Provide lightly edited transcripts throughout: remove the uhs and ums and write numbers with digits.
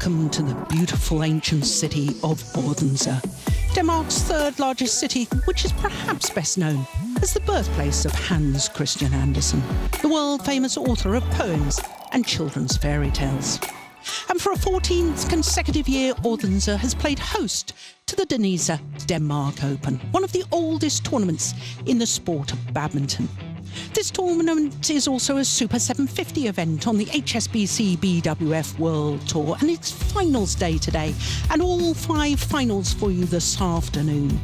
Welcome to the beautiful ancient city of Odense, Denmark's third largest city, which is perhaps best known as the birthplace of Hans Christian Andersen, the world-famous author of poems and children's fairy tales. And for a 14th consecutive year, Odense has played host to the DANISA Denmark Open, one of the oldest tournaments in the sport of badminton. This tournament is also a Super 750 event on the HSBC BWF World Tour, and it's finals day today, and all 5 finals for you this afternoon.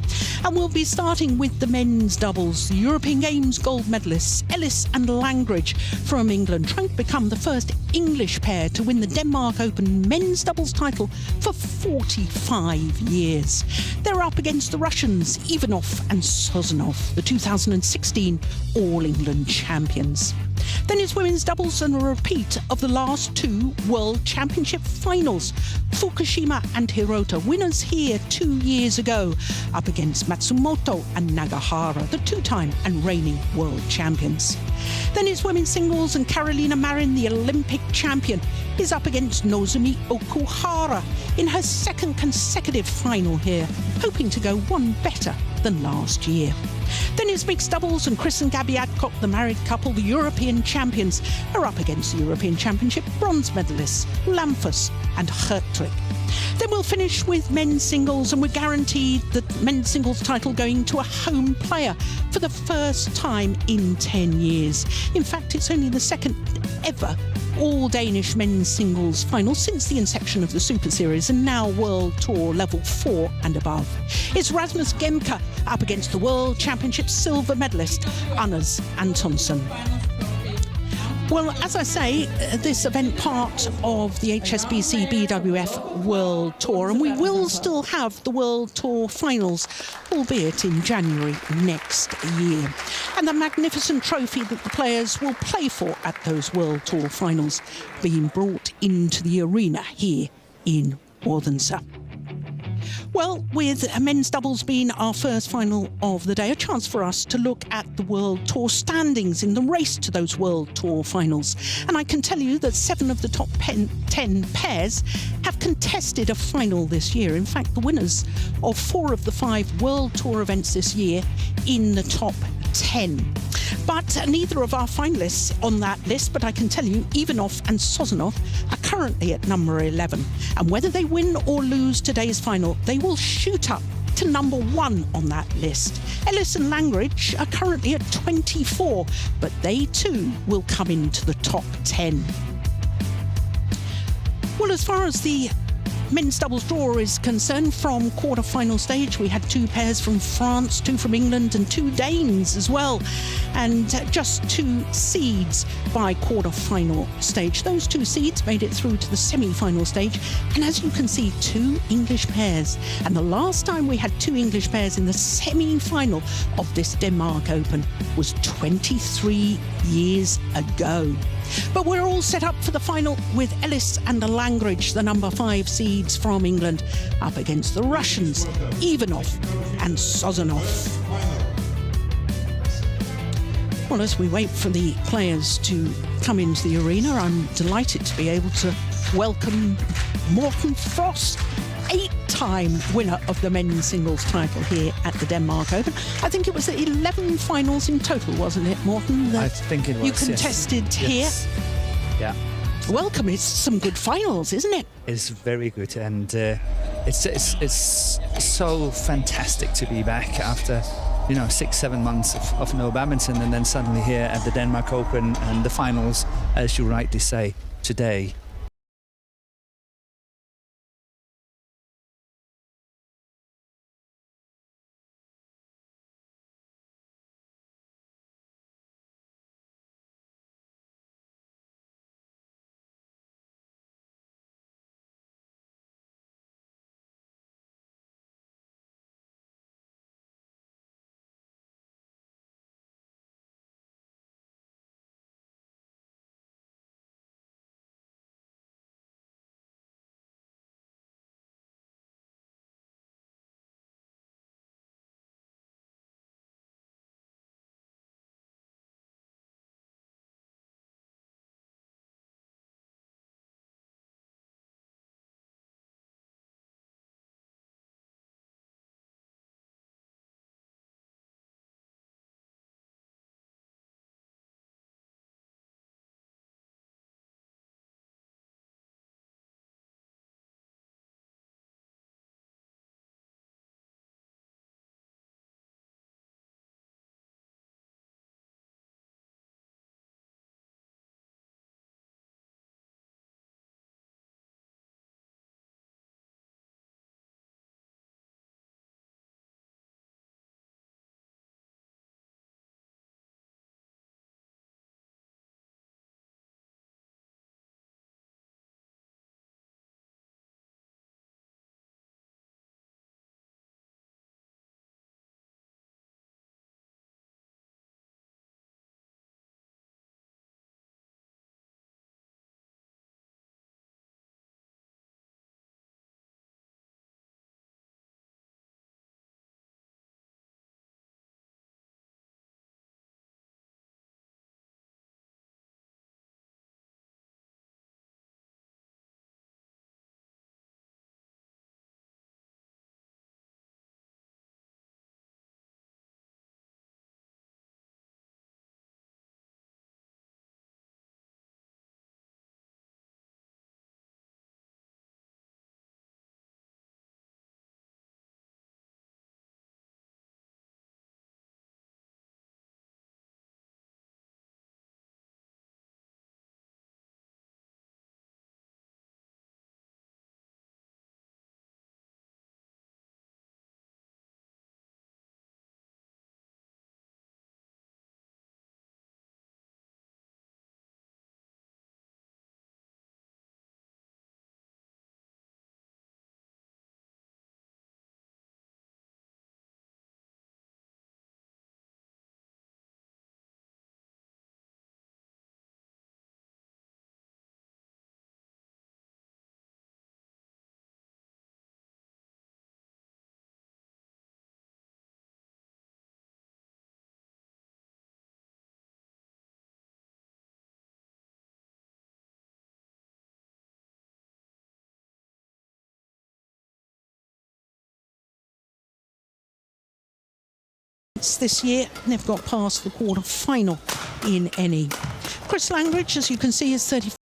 And we'll be starting with the men's doubles, the European Games gold medalists Ellis and Langridge from England, trying to become the first English pair to win the Denmark Open men's doubles title for 45 years. They're up against the Russians Ivanov and Sozonov, the 2016 All-England champions. Then it's women's doubles and a repeat of the last 2 World Championship finals. Fukushima and Hirota, winners here 2 years ago, up against Matsumoto and Nagahara, the 2-time and reigning world champions. Then it's women's singles, and Carolina Marin, the Olympic champion, is up against Nozomi Okuhara in her 2nd consecutive final here, hoping to go one better than last year. Then it's mixed doubles, and Chris and Gabby Adcock, the married couple, the European champions, are up against the European Championship bronze medalists Lamfus and Hertwig. Then we'll finish with men's singles, and we're guaranteed the men's singles title going to a home player for the first time in 10 years. In fact, it's only the 2nd ever all-Danish men's singles final since the inception of the Super Series, and now World Tour level 4 and above. It's Rasmus Gemke up against the World Championship silver medalist Anders Antonsen. Well, as I say, this event part of the HSBC BWF World Tour, and we will still have the World Tour finals, albeit in January next year. And the magnificent trophy that the players will play for at those World Tour finals being brought into the arena here in Odense. Well, with men's doubles being our first final of the day, a chance for us to look at the World Tour standings in the race to those World Tour finals. And I can tell you that 7 of the top 10 pairs have contested a final this year. In fact, the winners of 4 of the 5 World Tour events this year in the top 10. But neither of our finalists on that list, but I can tell you Ivanov and Sozonov are currently at number 11. And whether they win or lose today's final, they will shoot up to number 1 on that list. Ellis and Langridge are currently at 24, but they too will come into the top 10. Well, as far as the men's doubles draw is concerned, from quarter-final stage we had 2 pairs from France, 2 from England and 2 Danes as well, and just 2 seeds by quarter-final stage. Those 2 seeds made it through to the semi-final stage, and as you can see, 2 English pairs, and the last time we had 2 English pairs in the semi-final of this Denmark Open was 23 years ago. But we're all set up for the final with Ellis and Langridge, the number 5 seeds from England, up against the Russians, Ivanov and Sozonov. Well, as we wait for the players to come into the arena, I'm delighted to be able to welcome Morten Frost, 8-time winner of the men's singles title here at the Denmark Open. I think it was 11 finals in total, wasn't it, Morten? I think it was, you contested here. Yes. Yeah. Welcome. It's some good finals, isn't it? It's very good, and it's so fantastic to be back after 6-7 months of no badminton, and then suddenly here at the Denmark Open and the finals, as you rightly say, today. This year, they've got past the quarter-final in ENG. Chris Langridge, as you can see, is 35.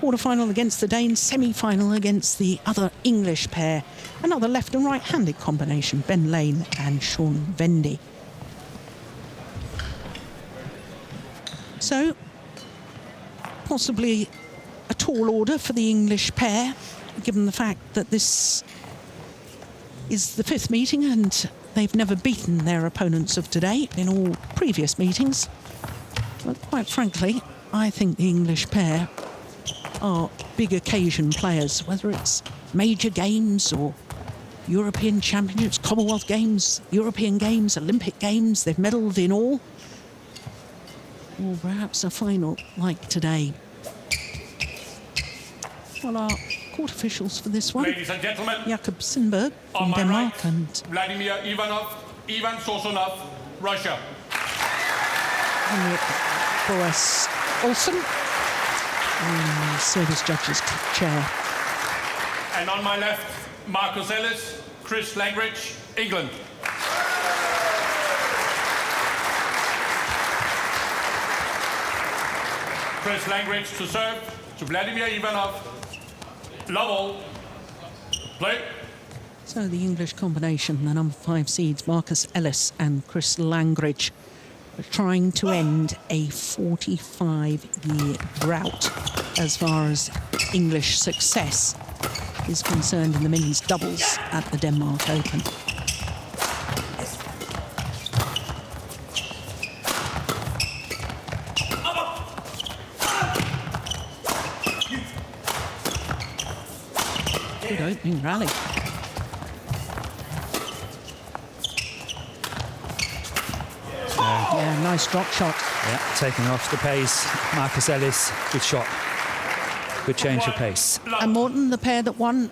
Quarter-final against the Danes, semi-final against the other English pair. Another left and right-handed combination, Ben Lane and Sean Vendy. So, possibly a tall order for the English pair, given the fact that this is the 5th meeting and they've never beaten their opponents of today in all previous meetings. But quite frankly, I think the English pair are big occasion players, whether it's major games or European Championships, Commonwealth Games, European Games, Olympic Games. They've medalled in all. Or perhaps a final like today. Well, our court officials for this one, ladies and gentlemen, Jakob Sindberg from on my Denmark right, and Vladimir Ivanov, Ivan Sozonov, Russia. Henrik Boas Olsen in the service judges chair. And on my left, Marcus Ellis, Chris Langridge, England. Chris Langridge to serve, to Vladimir Ivanov. Love all. Play. So the English combination, the number 5 seeds, Marcus Ellis and Chris Langridge, are trying to end a 45-year drought as far as English success is concerned in the men's doubles at the Denmark Open. Good opening rally. Yeah, nice drop shot. Yeah, taking off the pace. Marcus Ellis, good shot. Good change of pace. And Morton, the pair that won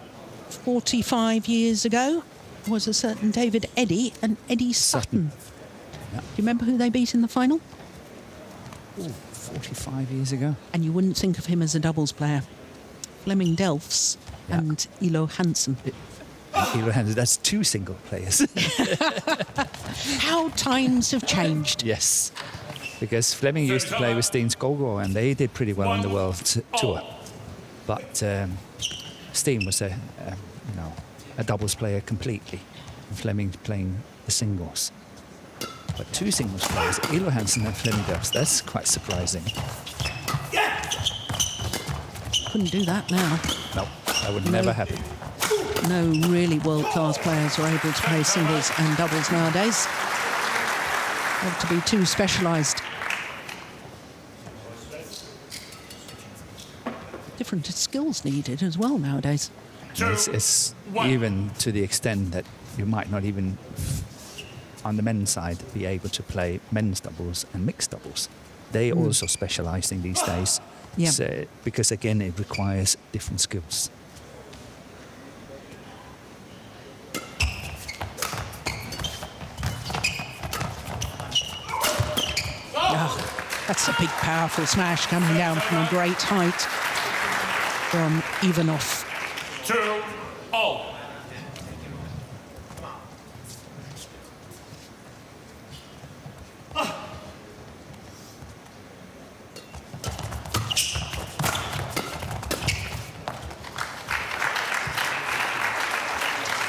45 years ago, was a certain David Eddy and Eddie Sutton. Yeah. Do you remember who they beat in the final? Ooh, 45 years ago. And you wouldn't think of him as a doubles player. Flemming Delfs and Ilo Hansen. Ilo Hansen, that's 2 single players. How times have changed. Yes, because Flemming used to play with Steen Skogård and they did pretty well on the World Tour. But Steen was a doubles player completely, and Flemming playing the singles. But 2 singles players, Ilo Hansen and Flemming Delfs, that's quite surprising. Couldn't do that now. No, that would never happen. No really world-class players are able to play singles and doubles nowadays. Have to be too specialised. Different skills needed as well nowadays. It's even to the extent that you might not even, on the men's side, be able to play men's doubles and mixed doubles. They also specialising these days. Yeah. So, because again, it requires different skills. Oh, that's a big, powerful smash coming down from a great height from Ivanov. 2-0.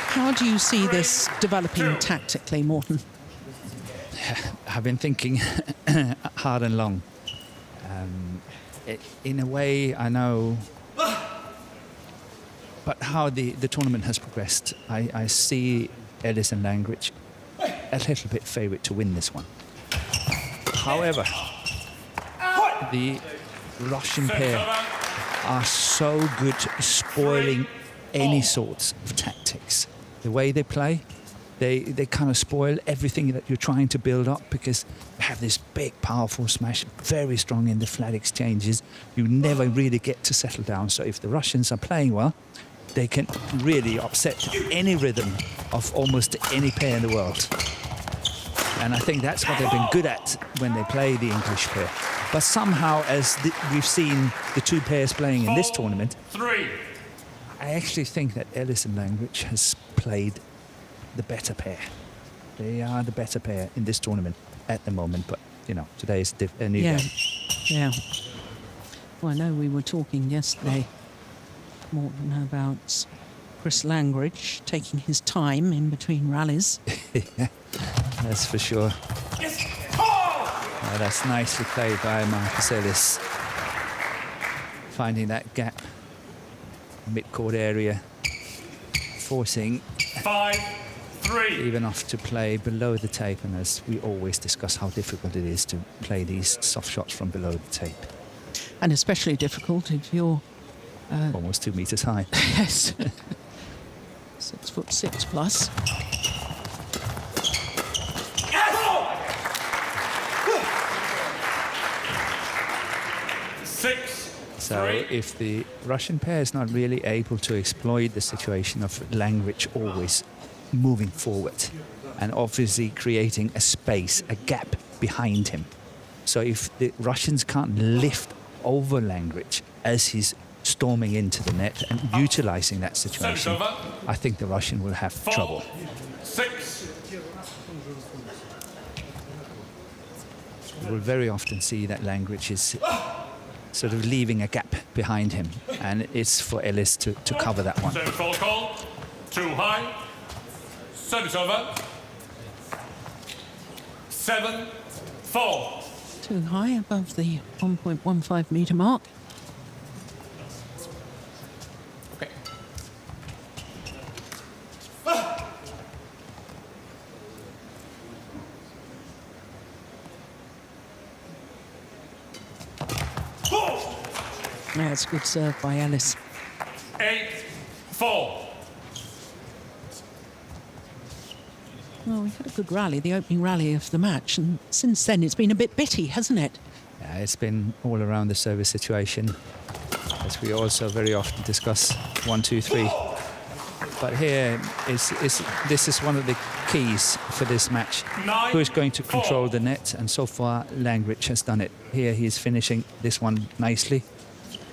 How do you see this developing tactically, Morten? I've been thinking hard and long. In a way, I know, but how the tournament has progressed, I see Ellis and Langridge a little bit favourite to win this one. However, the Russian pair are so good spoiling any sorts of tactics. The way they play, they kind of spoil everything that you're trying to build up, because they have this big, powerful smash, very strong in the flat exchanges. You never really get to settle down. So if the Russians are playing well, they can really upset any rhythm of almost any pair in the world. And I think that's what they've been good at when they play the English pair. But somehow, as we've seen the two pairs playing in this tournament, 3. I actually think that Ellis and Langridge has played the better pair. They are the better pair in this tournament at the moment, but, you know, today is a new game. Yeah. Well, I know we were talking yesterday, Morten, about Chris Langridge taking his time in between rallies. Yeah, that's for sure. That's nicely played by Marcus Ellis. Finding that gap, mid-court area, forcing 5-3. Ivanov to play below the tape, and as we always discuss how difficult it is to play these soft shots from below the tape. And especially difficult if you're... Almost 2 meters high. Yes. 6'6" plus. So if the Russian pair is not really able to exploit the situation of Langridge always moving forward and obviously creating a space, a gap behind him. So if the Russians can't lift over Langridge as he's storming into the net and utilizing that situation, I think the Russian will have trouble. 4-6. You will very often see that Langridge is sort of leaving a gap behind him, and it's for Ellis to cover that one. Service foul call. Too high. Service over. 7-4. Too high, above the 1.15 metre mark. Okay. Yeah, it's a good serve by Ellis. 8-4. Well, we've had a good rally, the opening rally of the match, and since then it's been a bit bitty, hasn't it? Yeah, it's been all around the service situation, as we also very often discuss 1, 2, 3. But here this is one of the keys for this match. Who is going to control the net? And so far, Langridge has done it. Here he is finishing this one nicely,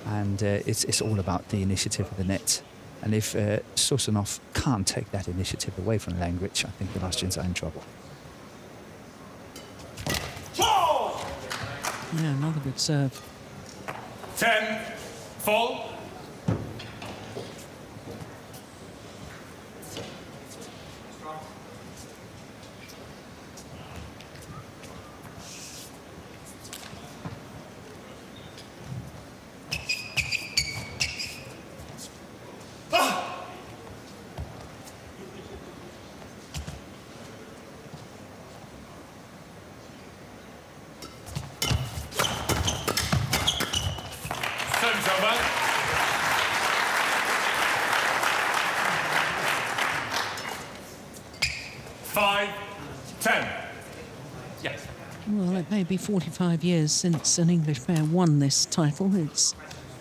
and it's all about the initiative of the net. And if Sozonov can't take that initiative away from Langridge, I think the Russians are in trouble. Yeah, another good serve. 10-4. Service over. 5-10. Yes. Well, it may be 45 years since an English pair won this title. It's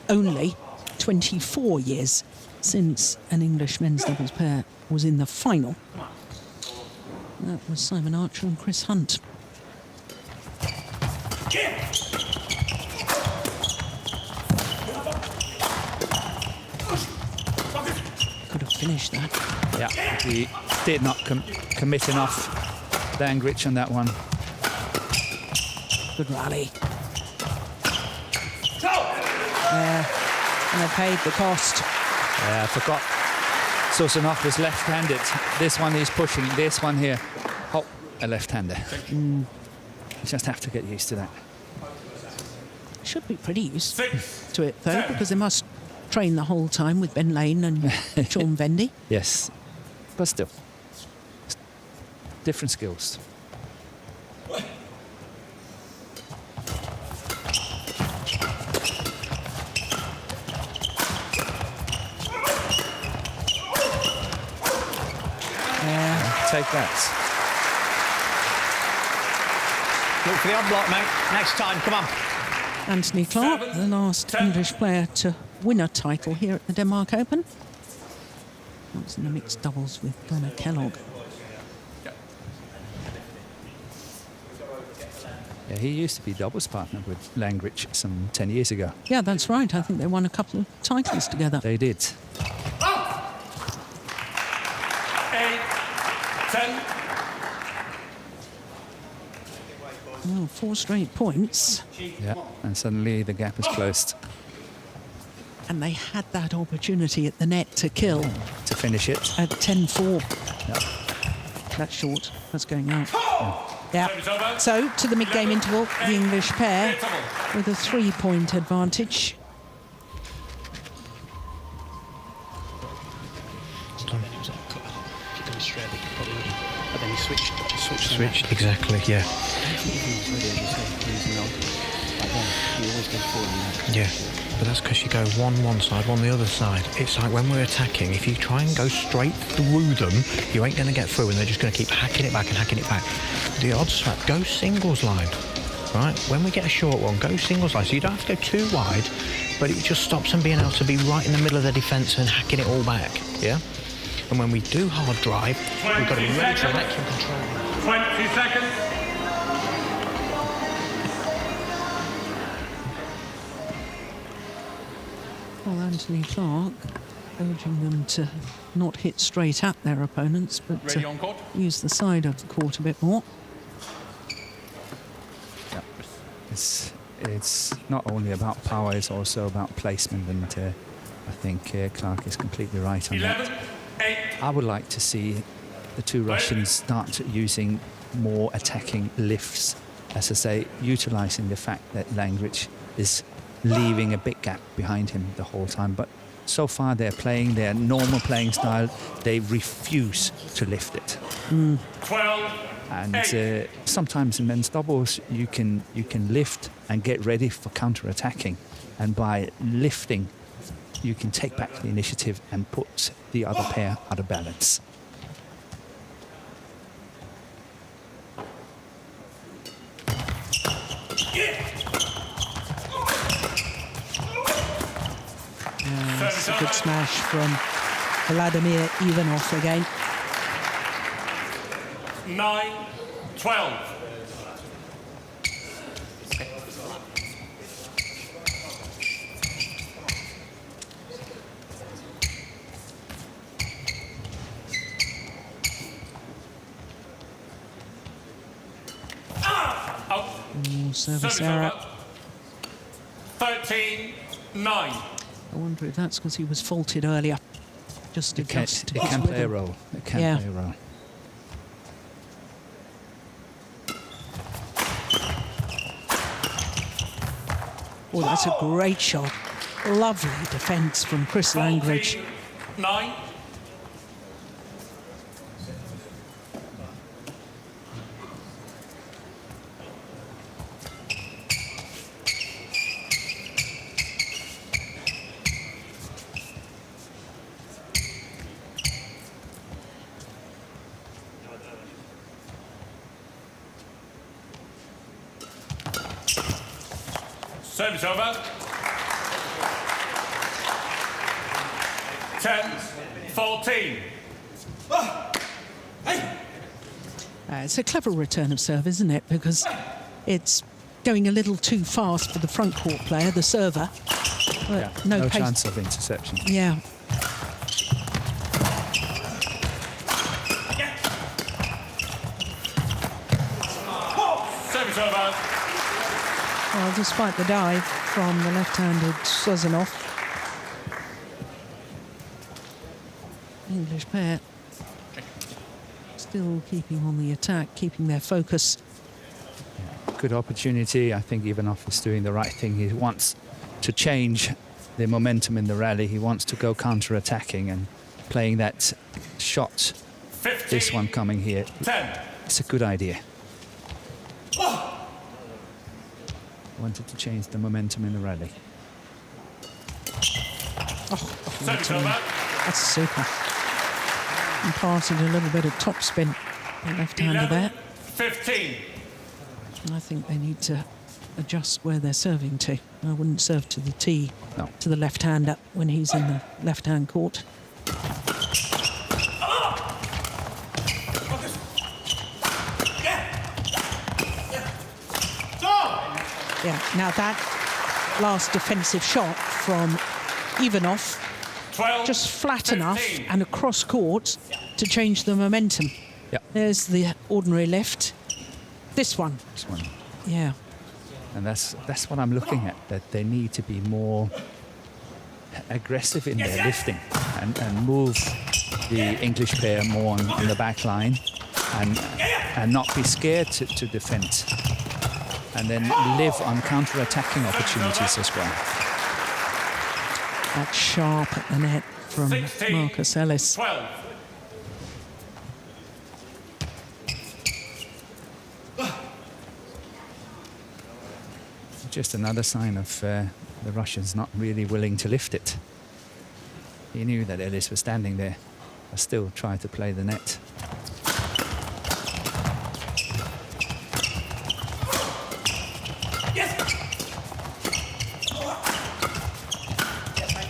only 24 years since an English men's doubles pair was in the final. That was Simon Archer and Chris Hunt. Could have finished that. Yeah, he did not commit enough. Langridge on that one. Good rally. Yeah, and they paid the cost. Yeah, I forgot. Sozonov was left-handed. This one he's pushing. This one here. Oh, a left-hander. You just have to get used to that. Should be pretty used to it, though, because they must train the whole time with Ben Lane and Sean Vendy. Yes, but still. Different skills. Take that. Look for the odd block, mate. Next time, come on. Anthony Clark, the last English player to win a title here at the Denmark Open. That's in the mixed doubles with Donna Kellogg. Yeah, he used to be doubles partner with Langridge some 10 years ago. Yeah, that's right. I think they won a couple of titles together. They did. 10. Well, 4 straight points. Yeah, and suddenly the gap is closed. And they had that opportunity at the net to kill To finish it. at 10-4. Yeah. That's short. That's going out. Yeah. So, to the mid-game interval, the English pair with a 3-point advantage. Switched, exactly, yeah. Yeah, but that's because you go one side, one the other side. It's like when we're attacking, if you try and go straight through them, you ain't going to get through and they're just going to keep hacking it back and hacking it back. The odd swap, go singles line, right? When we get a short one, go singles line. So you don't have to go too wide, but it just stops them being able to be right in the middle of their defence and hacking it all back, yeah? And when we do hard drive, we've got to be ready to let you control it. 20 seconds. Well, Anthony Clark urging them to not hit straight at their opponents, but Ready on court. use the side of the court a bit more. Yeah. It's not only about power, it's also about placement, and I think Clark is completely right on 11, that. 8. I would like to see the two Russians start using more attacking lifts, as I say, utilising the fact that Langridge is leaving a big gap behind him the whole time. But so far they're playing their normal playing style. They refuse to lift it. 12. And sometimes in men's doubles you can lift and get ready for counter-attacking. And by lifting, you can take back the initiative and put the other pair out of balance. It's a good smash from Vladimir Ivanov again. 9-12. Service error. 13-9. I wonder if that's because he was faulted earlier. Just It can play a role. It can play a role. Oh, that's a great shot. Lovely defence from Chris Langridge. 9. Service over. 10-14. It's a clever return of serve, isn't it? Because it's going a little too fast for the front court player, the server. But no pace. chance of interception. Yeah. Service over. Well, despite the dive from the left-handed Sozonov, English pair still keeping on the attack, keeping their focus. Good opportunity. I think Ivanov is doing the right thing. He wants to change the momentum in the rally. He wants to go counter-attacking and playing that shot. 15, this one coming here. 10. It's a good idea. Wanted to change the momentum in the rally. Service over. That's super. Imparted a little bit of topspin, the left-hander there. 15. I think they need to adjust where they're serving to. I wouldn't serve to the tee, No. to the left-hander when he's in the left-hand court. Yeah, now that last defensive shot from Ivanov, 12, just flat 15. enough and across court to change the momentum. Yeah. There's the ordinary lift. This one. This one. Yeah. And that's what I'm looking at, that they need to be more aggressive in their lifting and move the English pair more on the back line and not be scared to defend. And then live on counter-attacking opportunities as well. That's sharp at the net from 16, Marcus Ellis. 12. Just another sign of the Russians not really willing to lift it. He knew that Ellis was standing there, but still tried to play the net.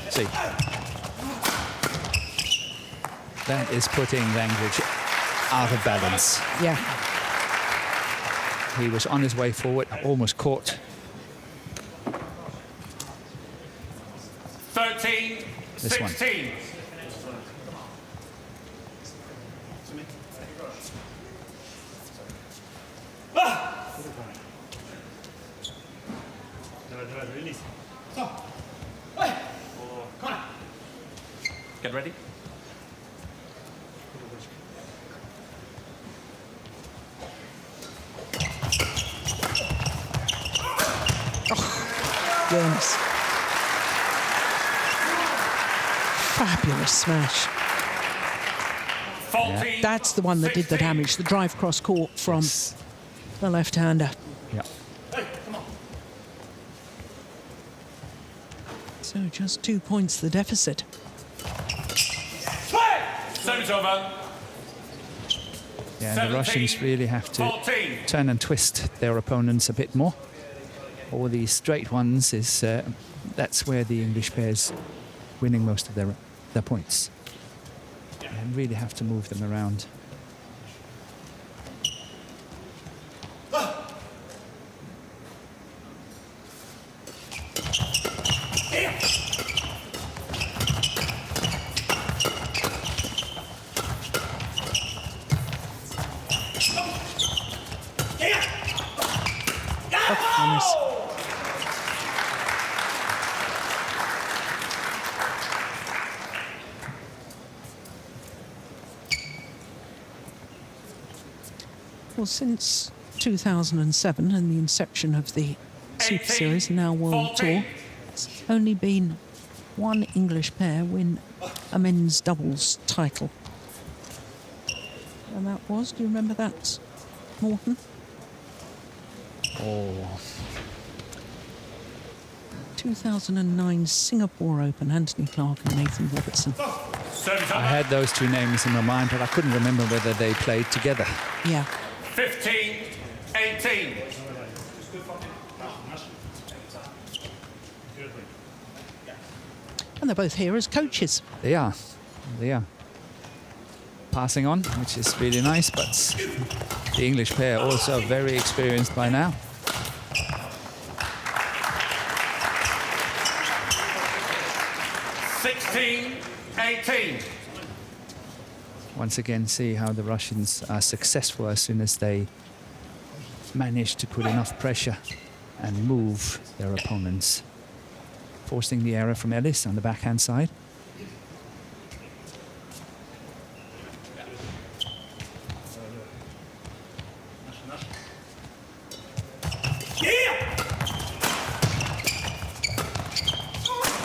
See, that is putting Langridge out of balance. Yeah. He was on his way forward, almost caught. 13, This one. 16. Get ready. Yes. Fabulous smash. 14. That's the one that did the 16. damage, the drive cross court from Yes. the left-hander. Yeah. So just 2 points the deficit. Service over. Yeah, the Russians really have to 14. turn and twist their opponents a bit more. All these straight ones is that's where the English pair's winning most of their points. And really have to move them around. Nice. Well, since 2007 and the inception of the Super 18, Series, now World 14. Tour, it's only been one English pair win a men's doubles title. And that was, do you remember that, Morton? Oh, 2009 Singapore Open, Anthony Clark and Nathan Robertson. Service I over. had those two names in my mind, but I couldn't remember whether they played together. Yeah. 15, 18. And they're both here as coaches. They are. They are. Passing on, which is really nice, but the English pair also very experienced by now. Once again, see how the Russians are successful as soon as they manage to put enough pressure and move their opponents. Forcing the error from Ellis on the backhand side.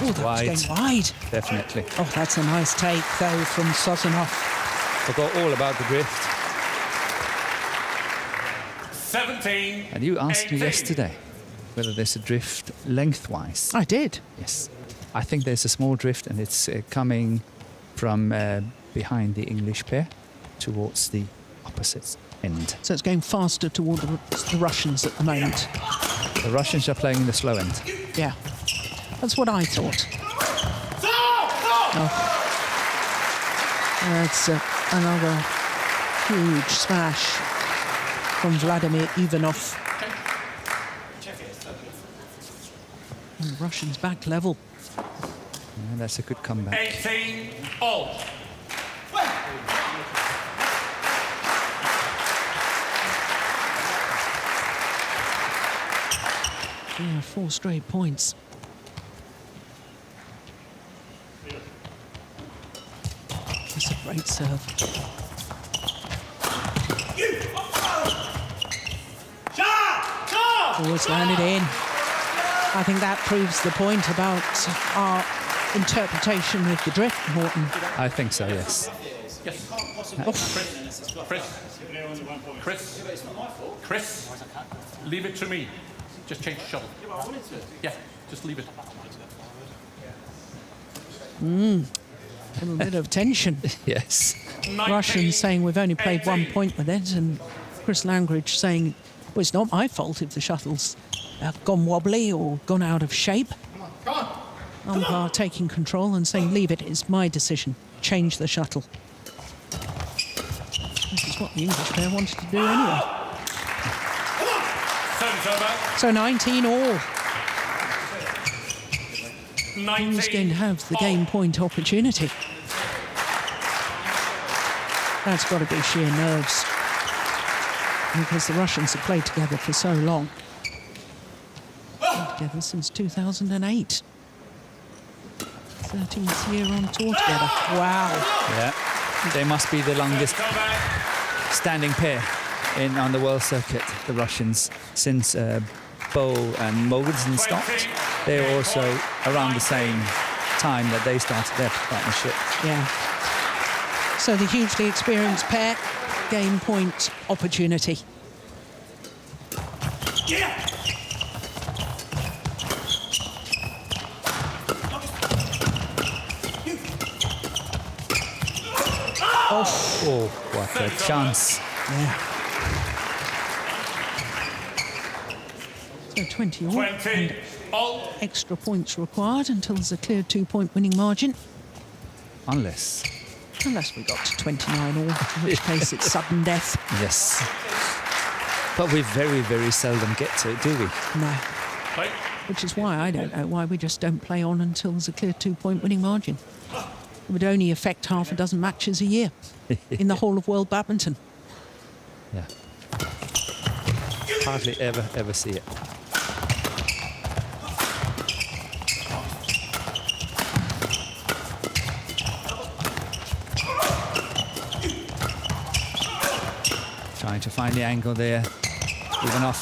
Oh, that's going wide. Definitely. Oh, that's a nice take, though, from Sozonov. Forgot all about the drift. 17. And you asked 18. me yesterday whether there's a drift lengthwise. I did. Yes. I think there's a small drift, and it's coming from behind the English pair towards the opposite end. So it's going faster toward the Russians at the moment. The Russians are playing the slow end. Yeah. That's what I thought. Oh. That's another huge smash from Vladimir Ivanov. And the Russians back level. Yeah, that's a good comeback. 18 all. Yeah, 4 straight points. That's a great serve. Oh, it's landed in. I think that proves the point about our interpretation of the drift, Morten. I think so, yes. Chris, leave it to me. Just change the shuttle. Yeah, just leave it. A little bit of tension. Yes. Russians saying we've only played 1 point with it, and Chris Langridge saying, well, it's not my fault if the shuttle's gone wobbly or gone out of shape. Umpire taking control and saying, leave it, it's my decision. Change the shuttle. This is what the English pair wanted to do anyway. So 19 all. 19 Who's going to have the game point opportunity? That's got to be sheer nerves, because the Russians have played together for so long. Played together since 2008. 13th year on tour together. Wow. Yeah. They must be the longest standing pair on the world circuit, the Russians, since Bo and Mogensen stopped. They were also around the same time that they started their partnership. Yeah. So the hugely experienced pair, game point opportunity. Yeah. Oh, what a chance. Yeah. So 20 all. 20 all. Extra points required until there's a clear 2-point winning margin. Unless Unless we got to 29 all, in which case it's sudden death. Yes. But we very, very seldom get to it, do we? No. Play. Which is why I don't know why we just don't play on until there's a clear 2-point winning margin. It would only affect half a dozen matches a year in the whole of world badminton. Yeah. Hardly ever see it. Trying to find the angle there. Ivanov.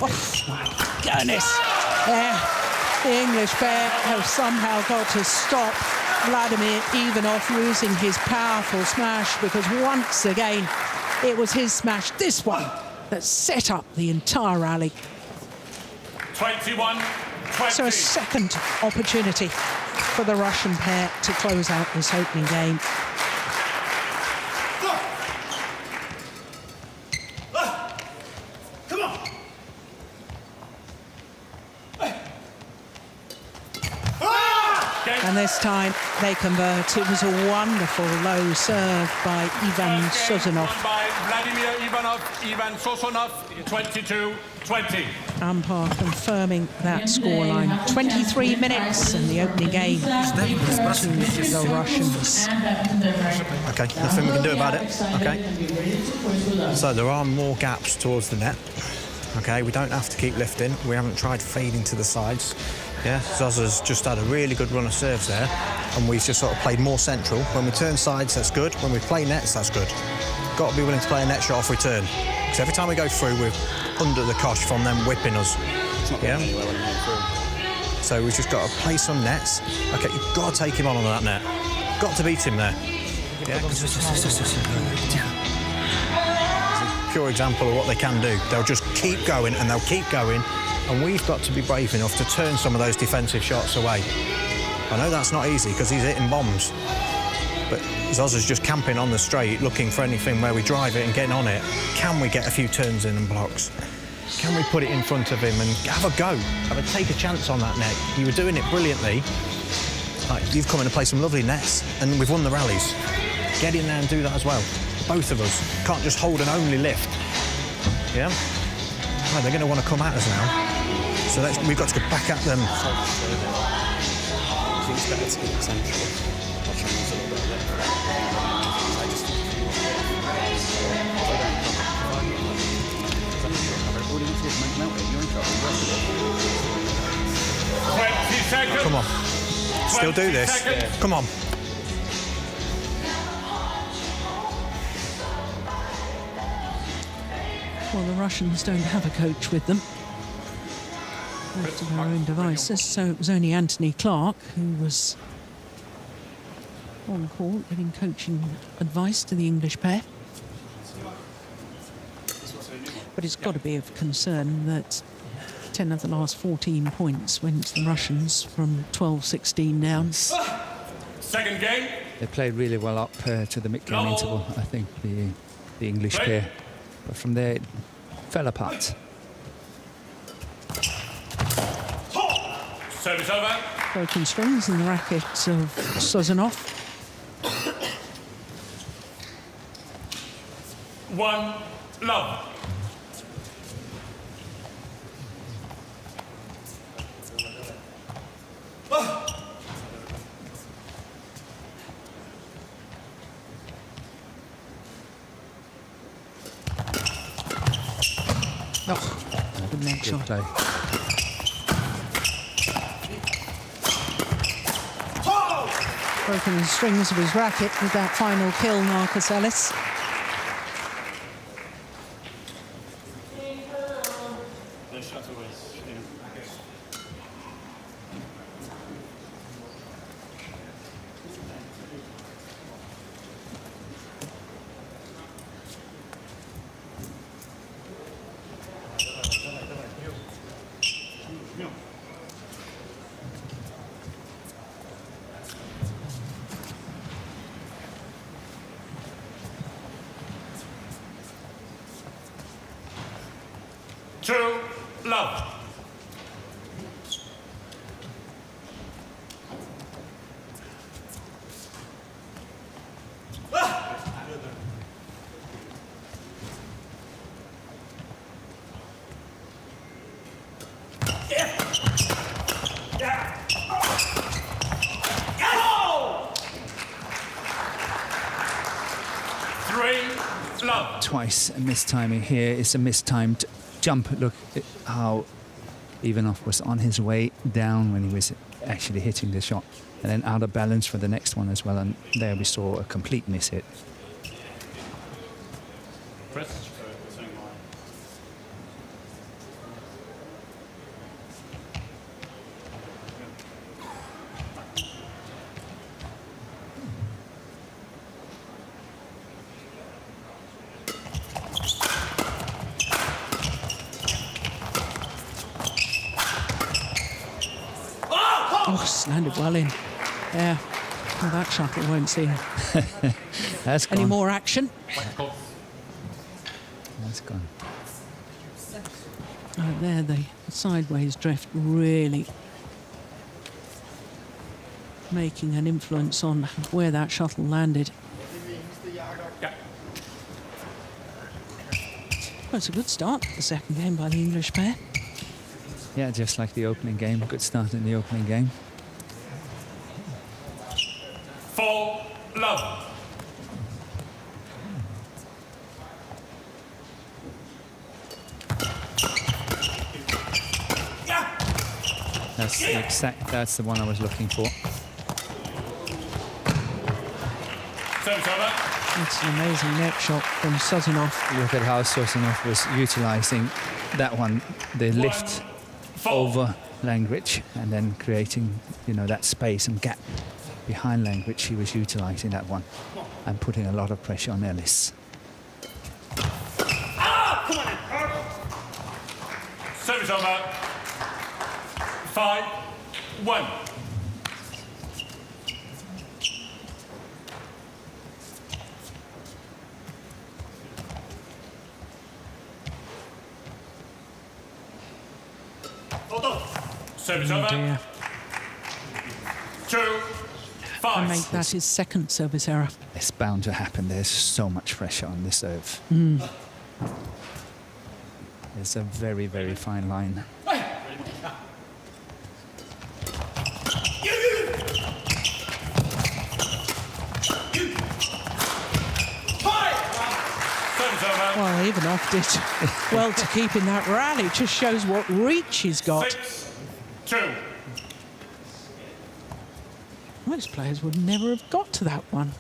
Oh, my goodness. Yeah. The English pair have somehow got to stop Vladimir Ivanov losing his powerful smash, because once again it was his smash, this one, that set up the entire rally. 21-20. So a second opportunity for the Russian pair to close out this opening game. And this time they convert. It was a wonderful low serve by Ivan Sozonov. Won by Vladimir Ivanov, Ivan Sozonov, 22-20. Umpire confirming that scoreline. 23 minutes in the opening game to the Russians. Okay, nothing we can do about it. Okay. So there are more gaps towards the net. Okay, we don't have to keep lifting. We haven't tried fading to the sides. Yeah, Zoza's just had a really good run of serves there, and we've just sort of played more central. When we turn sides, that's good. When we play nets, that's good. Got to be willing to play a net shot off return. Because every time we go through, we're under the cosh from them whipping us. Yeah. So we've just got to play some nets. Okay, you've got to take him on that net. Got to beat him there. Yeah. Pure example of what they can do. They'll just keep going and they'll keep going, and we've got to be brave enough to turn some of those defensive shots away. I know that's not easy because he's hitting bombs, but Zoza's just camping on the straight, looking for anything where we drive it and getting on it. Can we get a few turns in and blocks? Can we put it in front of him and have a go? Take a chance on that net. You were doing it brilliantly. Like, you've come in to play some lovely nets, and we've won the rallies. Get in there and do that as well. Both of us can't just hold and only lift. Yeah? Oh, they're going to want to come at us now. So we've got to go back at them. I think it's better to keep it central. I'll try and use a little bit of it. I just think if I don't you're in trouble. 20 seconds. Come on. Still do this. Seconds. Come on. Well, the Russians don't have a coach with them. Left to their own devices, so it was only Anthony Clark who was on court giving coaching advice to the English pair. But it's got to be of concern that 10 of the last 14 points went to the Russians from 12-16 down. Second game. They played really well up to the mid-game interval, I think, the English pair. But from there, it fell apart. Service over. Broken strings in the racket of Sozonov. 1 love. Good leg shot. Play. Broken the strings of his racket with that final kill, Marcus Ellis. Two love. Twice a mistiming here. It's a mistimed jump. Look at how Ivanov was on his way down when he was actually hitting the shot, and then out of balance for the next one as well, and there we saw a complete miss hit. Press. Oh, landed well in. Yeah. Well, that shuttle won't see That's gone. any more action. That's gone. There, the sideways drift really making an influence on where that shuttle landed. Yeah. Well, it's a good start to the second game by the English pair. Yeah, just like the opening game. Good start in the opening game. 4-love. That's the one I was looking for. Service over. It's an amazing net shot from Sozonov. Look at how Sozonov was utilising that one, the lift 4. over Langridge, and then creating, you know, that space and gap behind Langridge. He was utilising that one and putting a lot of pressure on Ellis. Service over. 5-1. Service over. Dear. 2-5. And make that his second service error. It's bound to happen. There's so much pressure on this serve. There's a very, very fine line. Well, Ivanov did well to keep in that rally. It just shows what reach he's got. 6-2. Most players would never have got to that one.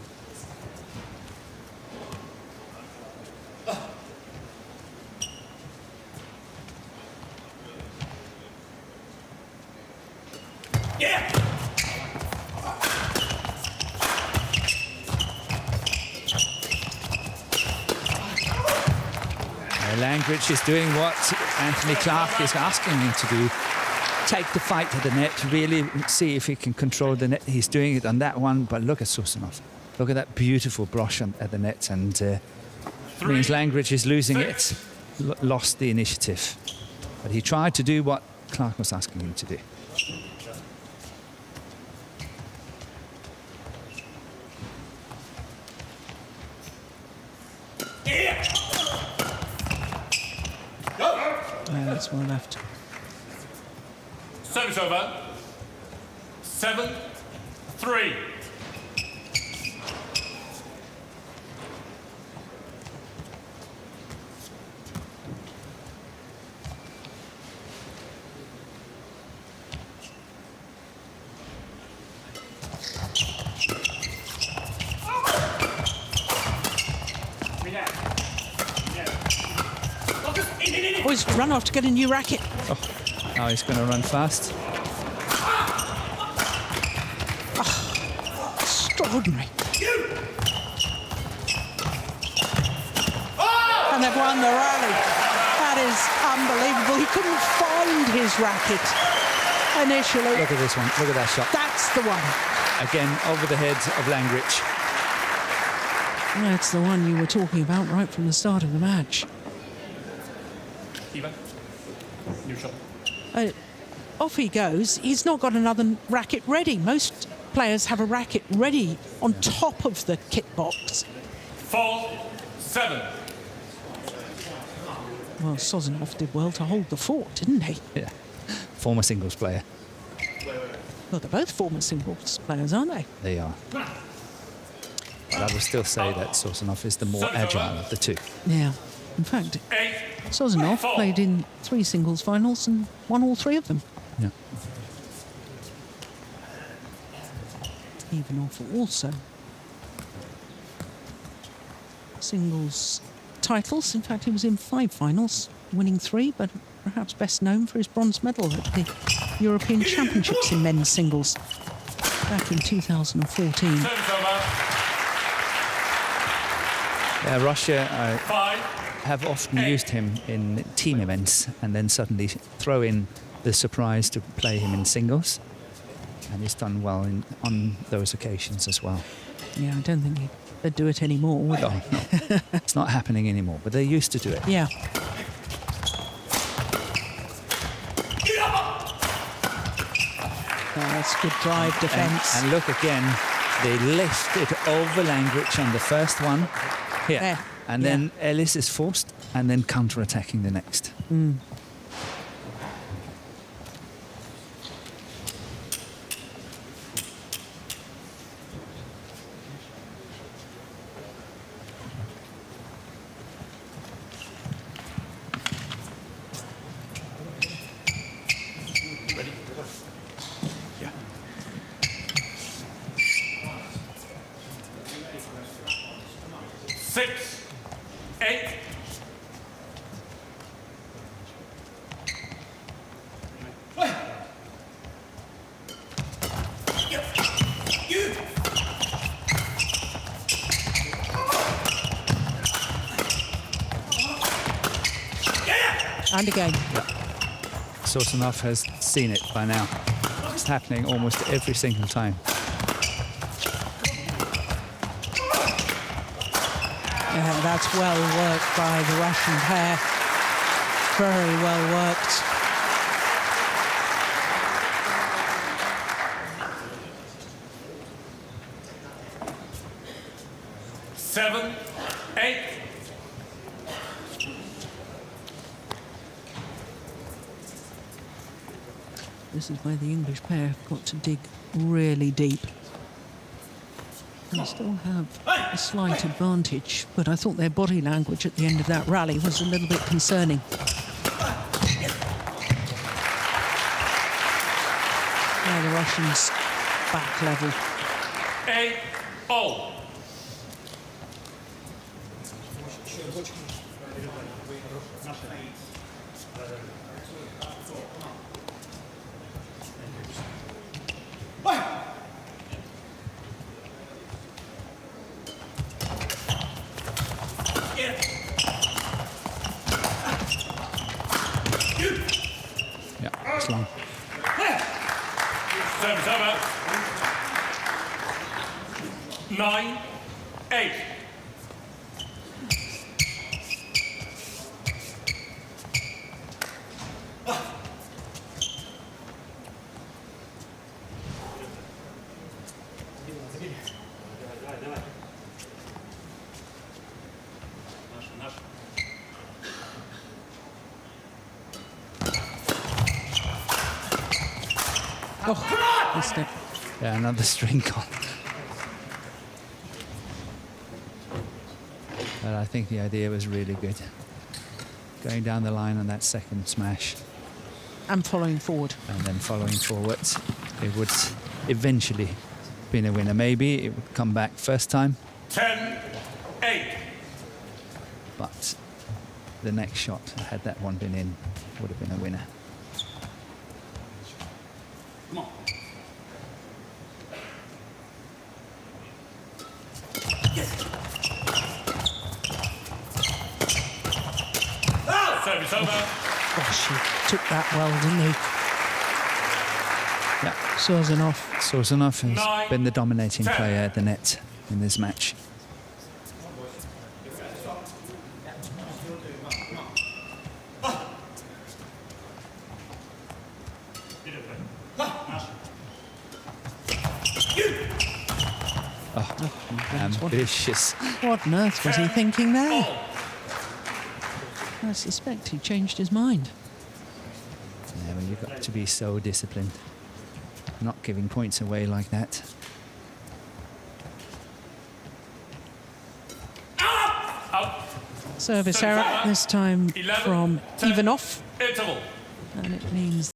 Langridge is doing what Anthony Clark is asking him to do. Take the fight to the net, really see if he can control the net. He's doing it on that one, but look at Sozonov. Look at that beautiful brush at the net, and means Langridge is losing it, lost the initiative. But he tried to do what Clark was asking him to do. That's well left. Service over. 7-3. Oh, he's run off to get a new racket. Oh, now he's going to run fast. Extraordinary. And they've won the rally. That is unbelievable. He couldn't find his racket initially. Look at this one. Look at that shot. That's the one. Again, over the head of Langridge. That's the one you were talking about right from the start of the match. Ivan, new shot. Off he goes. He's not got another racket ready. Most players have a racket ready on top of the kit box. 4-7. Well, Sozonov did well to hold the fort, didn't he? Yeah, former singles player. Well, they're both former singles players, aren't they? They are. But I would still say that Sozonov is the more agile of the two. Yeah. In fact, Sozonov played in 3 singles finals and won all 3 of them. Yeah. Ivanov also singles titles. In fact, he was in 5 finals, winning 3, but perhaps best known for his bronze medal at the European Championships in men's singles back in 2014. Yeah, Russia have often used him in team events and then suddenly throw in the surprise to play him in singles. And he's done well on those occasions as well. Yeah, I don't think they'd do it anymore, would they? No. It's not happening anymore, but they used to do it. Yeah. That's good drive defence. And look again, they left it over Langridge on the first one here. There. And then Ellis is forced and then counter-attacking the next. Six, 8. And again. Sozonov has seen it by now. It's happening almost every single time. Yeah, that's well worked by the Russian pair. Very well worked. Seven, 8. This is where the English pair have got to dig really deep. They still have a slight advantage, but I thought their body language at the end of that rally was a little bit concerning. Now the Russians back level. 8-0. Yeah, it's long. Service over. 9-8. Oh, missed it. Yeah, another string gone. But I think the idea was really good. Going down the line on that second smash And following forward. and then following forwards, it would eventually been a winner. Maybe it would come back first time, 10-8. but the next shot, had that one been in, would have been a winner. Come on. Service over. Gosh, he took that well, didn't he? Yeah, Sozonov. Sozonov has 9, been the dominating 10. player at the net in this match. Oh, ambitious. What on earth was he thinking there? I suspect he changed his mind. Yeah, well, you've got to be so disciplined. Not giving points away like that. Out. Service error, this time 11, from 10. Ivanov. Interval. And it means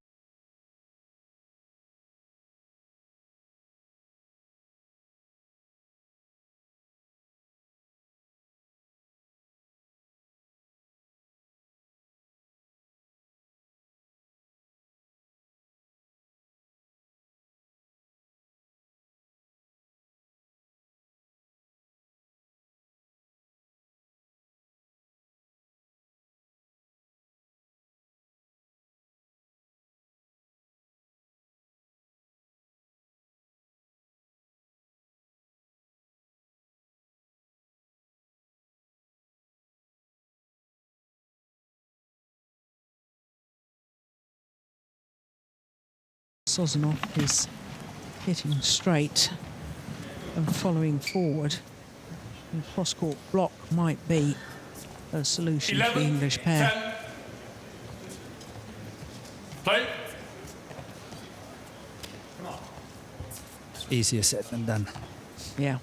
Sozonov is hitting straight and following forward. And cross-court block might be a solution for the English pair. 10. Play. Easier said than done. Yeah.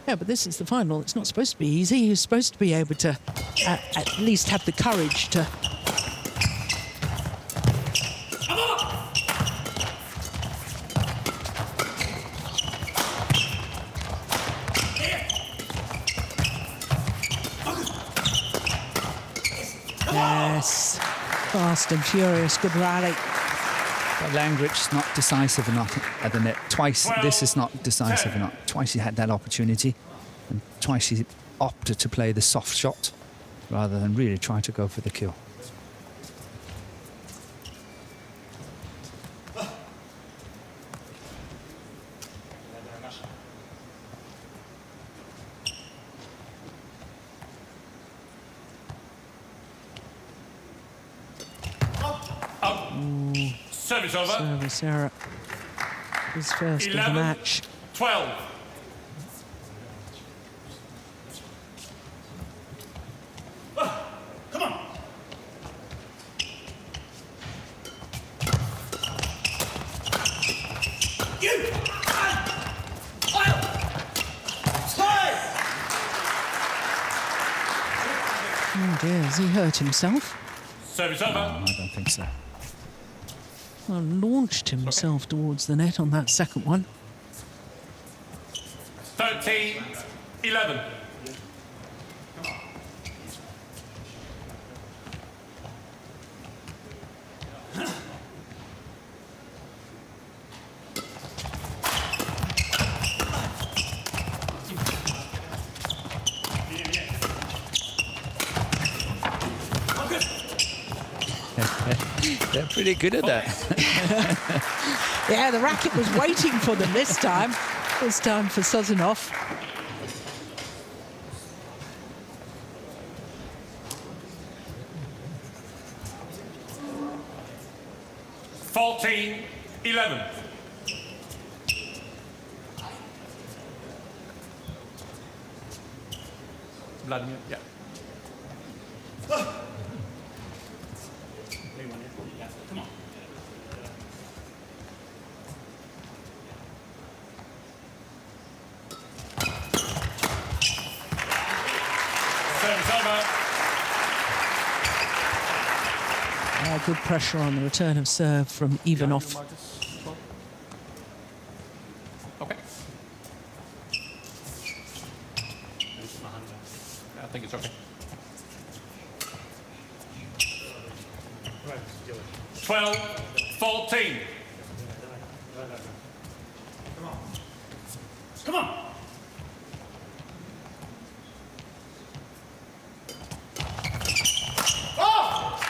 Yeah, but this is the final. It's not supposed to be easy. You're supposed to be able to at least have the courage to... Yes, fast and furious, good rally. But Langridge's not decisive enough at the net. Twice, this is not decisive enough. Twice he had that opportunity, and twice he opted to play the soft shot rather than really try to go for the kill. Service over. Service error. His first of the 11, match. 12. Come on. Oh dear, has he hurt himself? Service over. I don't think so. Well, launched himself towards the net on that second one. 13, 11. They're pretty good at that. Yeah, the racket was waiting for them this time. This time for Sozonov. Fourteen, 11. Vladimir, yeah. Come on. Service over. Good pressure on the return of serve from Ivanov. Okay. I think it's okay. 12, 14. Come on. Oh!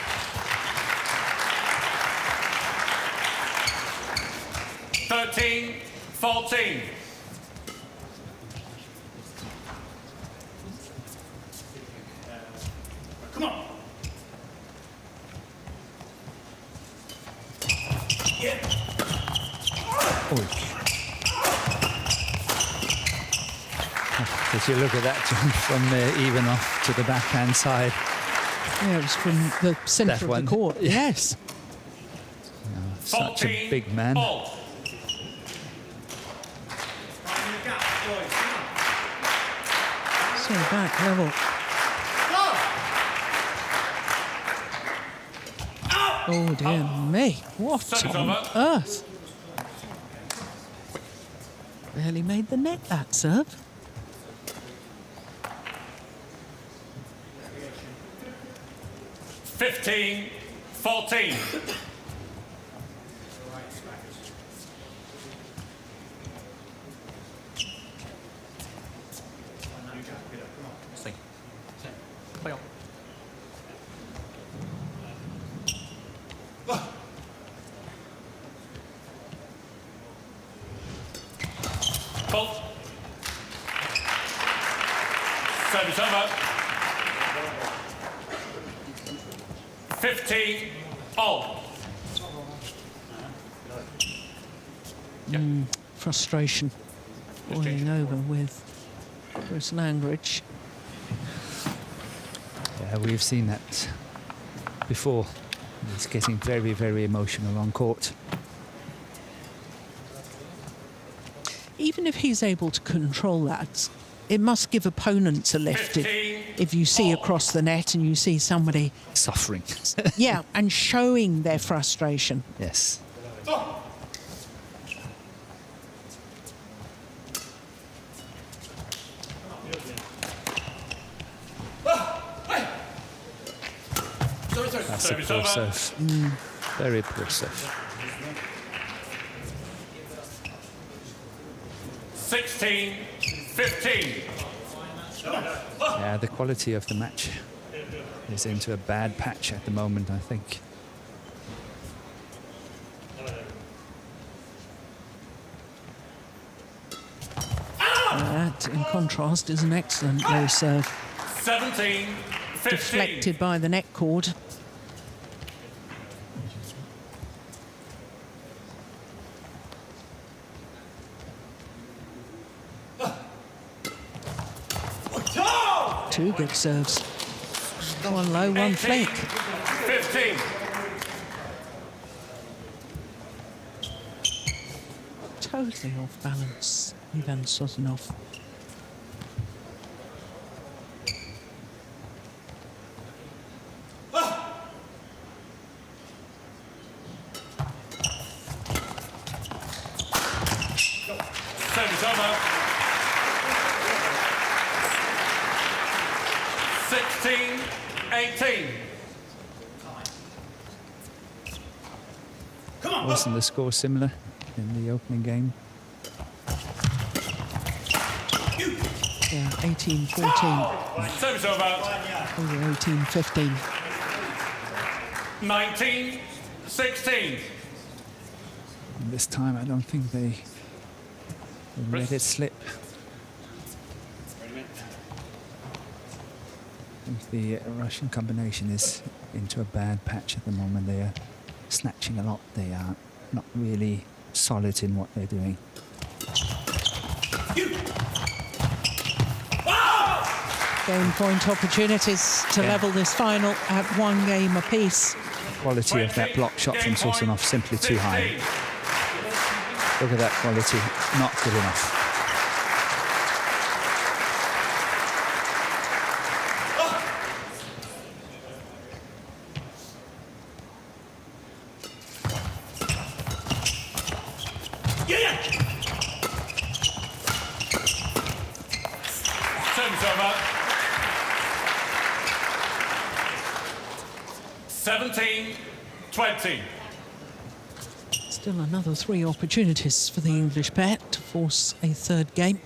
13, 14. Come on. Did you look at that jump from Ivanov to the backhand side? Yeah, it was from the centre That of one. the court. Yes. Such a big man. All. So back level. Oh dear me! What on earth? Barely made the net, that serve. $15, 14. Play on. Bolt. Service over. 15 all. Frustration boiling over with Chris Langridge. Yeah, we've seen that before. He's getting very, very emotional on court. Even if he's able to control that, it must give opponents a lift if you see across the net and you see somebody Suffering. yeah, and showing their frustration. Yes. That's a poor serve. Very poor serve. 16, 15. Yeah, the quality of the match is into a bad patch at the moment, I think. That, in contrast, is an excellent low serve. 17, 15. Deflected by the net cord. Two good serves. One low, one 18, flick. 15. Totally off balance, Ivan Sozonov. Service over. 16, 18. Wasn't the score similar in the opening game? Yeah, 18-14. Service over. Over 18-15. 19, 16. And this time, I don't think they let it slip. I think the Russian combination is into a bad patch at the moment. They are snatching a lot. They are not really solid in what they're doing. Game point opportunities to level this final at one game apiece. Quality of that block shot from Sozonov simply too high. Look at that quality, not good enough. Service over. 17, 20. Still another three opportunities for the English pair to force a third game.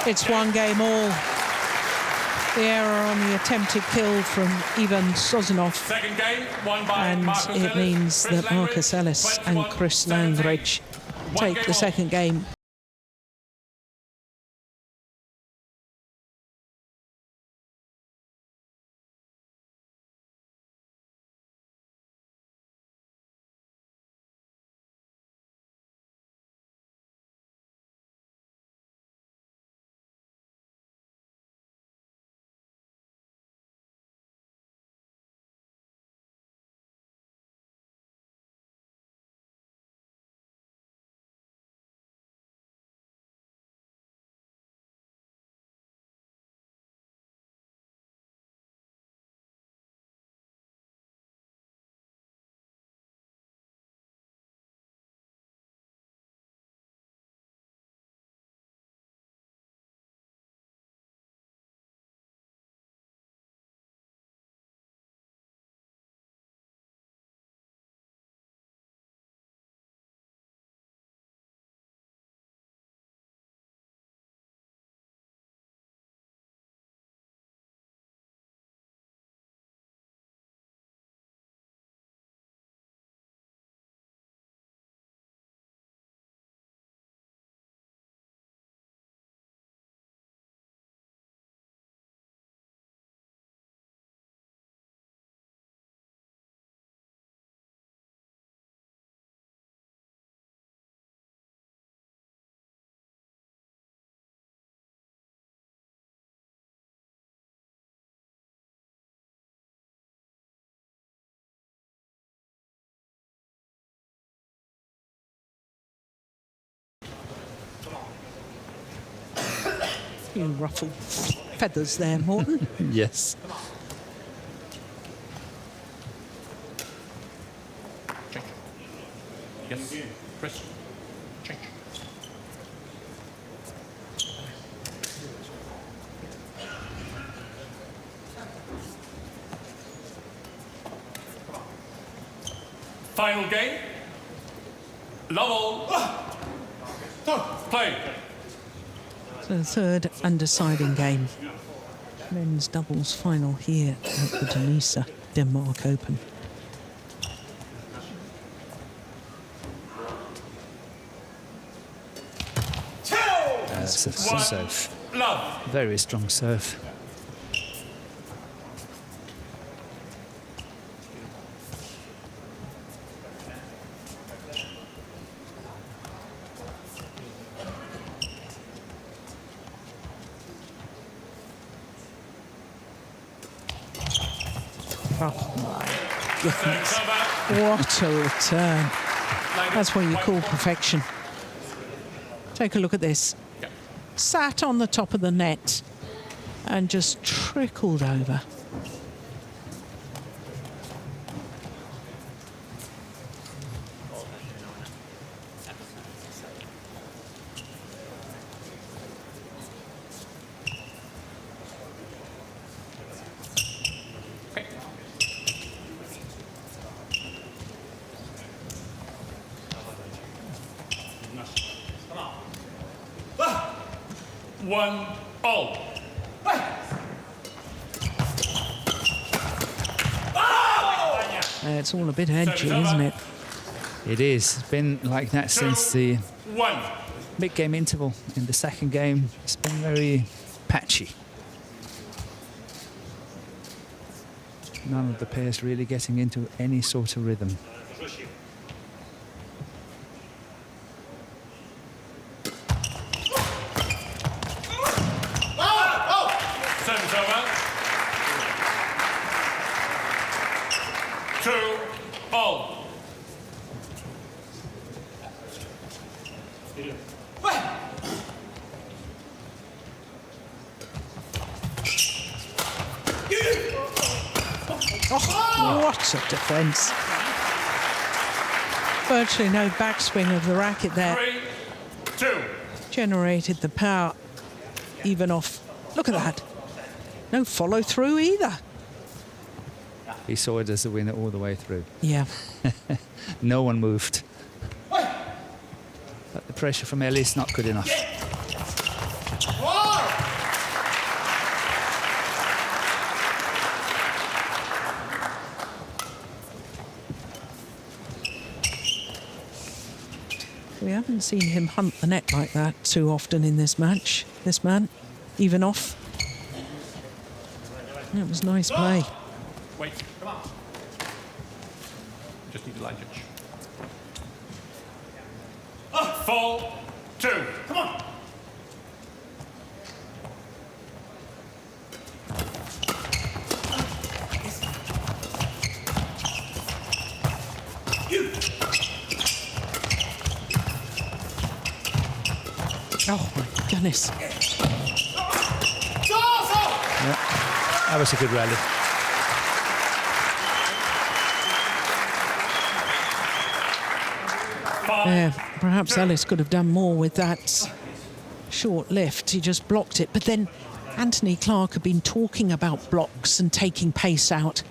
It's one game all. The error on the attempted kill from Ivan Sozonov. Second game, won by And Marcus it Ellis, means Chris that Marcus Langridge, Ellis and 21, Chris 17. Langridge One take game the all. second game You ruffle feathers there, Morton. Yes. Yes. Chris. Change. Final game. Level. Play. So the third and deciding game. Men's doubles final here at the DANISA Denmark Open. That's a serve. Love. Very strong serve. Oh my goodness. What a return. That's what you call perfection. Take a look at this. Sat on the top of the net and just trickled over. One all. It's all a bit edgy, isn't it? It is. It's been like that since the 1. mid-game interval in the second game. It's been very patchy. None of the pairs really getting into any sort of rhythm. Service over. 2 all. Oh, what a defence. Virtually no backswing of the racket there. 3, 2. Generated the power. Ivanov. Look at that. No follow through either. He saw it as a winner all the way through. Yeah. No one moved. But the pressure from Ellis not good enough. We haven't seen him hunt the net like that too often in this match. This man, Ivanov. That was nice play. Wait, come on. Just need to line judge. 4, 2. Come on. Oh my goodness. Yeah, that was a good rally. Perhaps Ellis could have done more with that short lift. He just blocked it. But then Anthony Clark had been talking about blocks and taking pace out.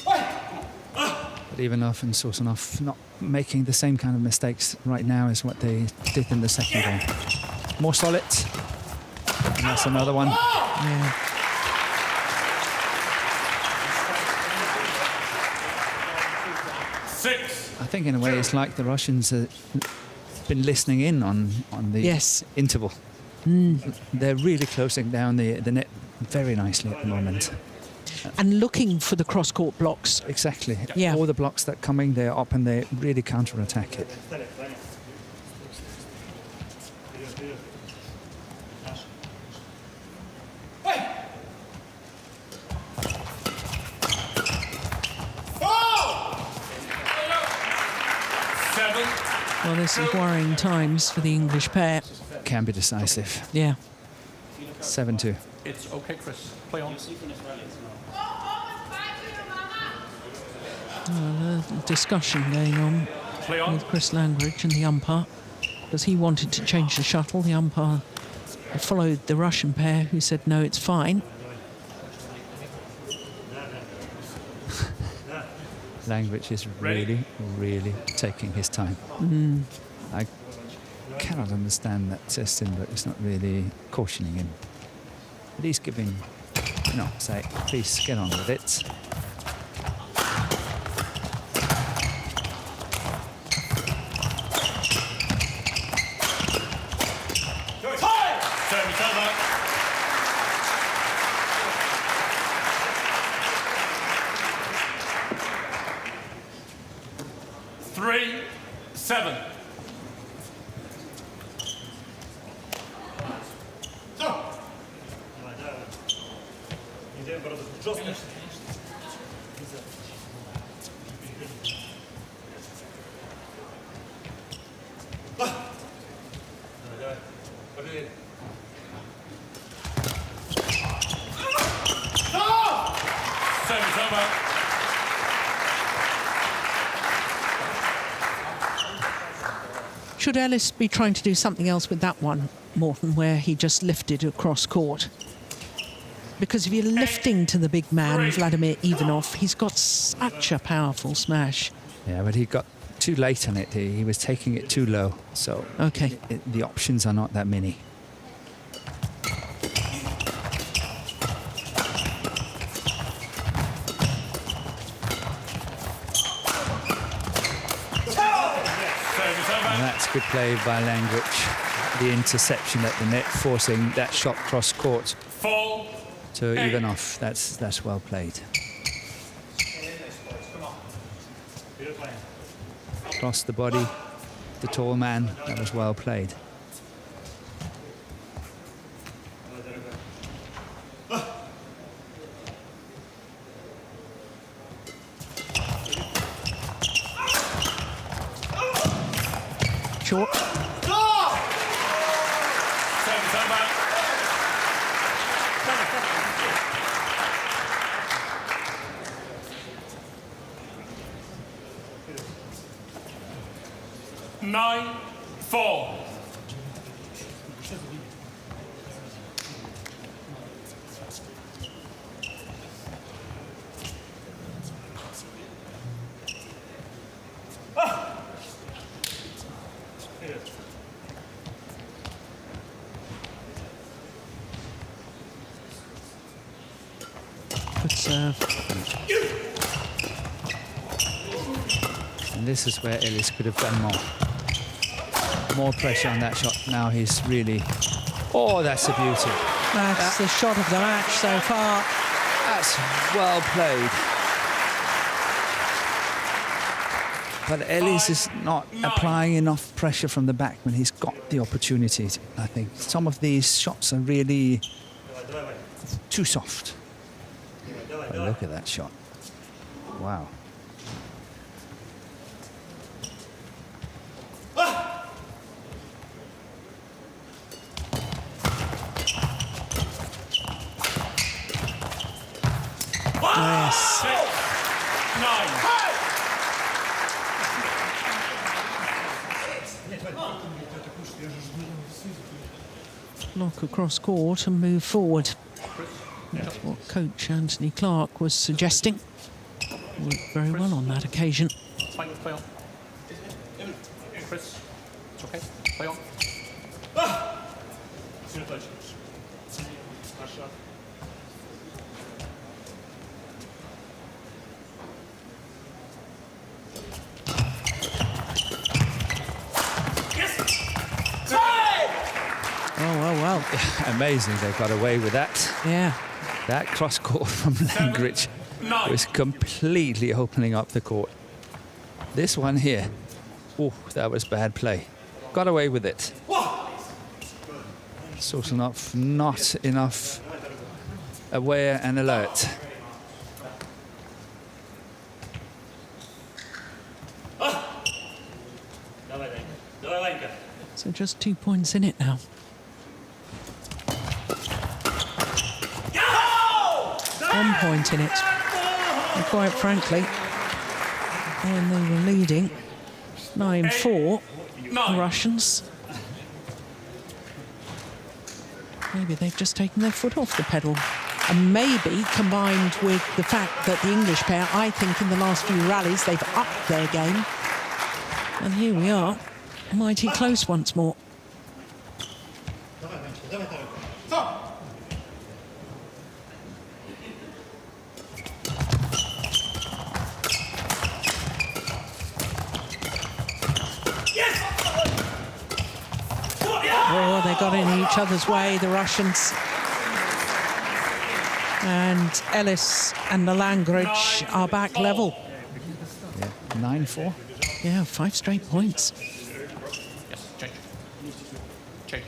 But Ivanov and Sozonov not making the same kind of mistakes right now as what they did in the second game. More solid. And that's another one. Yeah. I think in a way it's like the Russians have been listening in on the interval. They're really closing down the net very nicely at the moment. And looking for the cross-court blocks. Exactly. Yeah. All the blocks that are coming, they're up and they really counter-attack it. Well, this is worrying times for the English pair. can be decisive. Yeah. 7-2. It's okay, Chris. Play on. A discussion going on Play on. with Chris Langridge and the umpire, because he wanted to change the shuttle. The umpire followed the Russian pair, who said, no, it's fine. Langridge is really taking his time. I cannot understand that Stenberg is not really cautioning him. At least giving, say, please get on with it. Service over. 3-7. Service over. Should Ellis be trying to do something else with that one, Morton, where he just lifted across court? Because if you're lifting to the big man, Vladimir Ivanov, he's got such a powerful smash. Yeah, but he got too late on it. He was taking it too low. So Okay. the options are not that many. Service over. And that's good play by Langridge. The interception at the net, forcing that shot cross court 4. to Ivanov. That's well played. Across the body, the tall man. That was well played. Short. Service over. Nine, 4. Good serve. And this is where Ellis could have done more. More pressure on that shot. Now he's really... Oh, that's a beauty. That's the shot of the match so far. That's well played. But Ellis is not applying enough pressure from the back when he's got the opportunity. I think some of these shots are really too soft. But look at that shot. Wow. Yes. 9. Lock across court and move forward. That's what coach Anthony Clark was suggesting. Worked very well on that occasion. Play on. Chris, it's okay. Play on. Oh, well. Amazing they got away with that. Yeah. That cross court from Langridge was completely opening up the court. This one here, oh, that was bad play. Got away with it. Sozonov not enough aware and alert. So just 2 points in it now. 1 point in it. And quite frankly, when they were leading 9-4, the Russians, maybe they've just taken their foot off the pedal. And maybe combined with the fact that the English pair, I think in the last few rallies, they've upped their game. And here we are, mighty close once more. Oh, they got in each other's way, the Russians. And Ellis and the Langridge are back level. Yeah, 9-4. Yeah, 5 straight points. Yes, change. Change.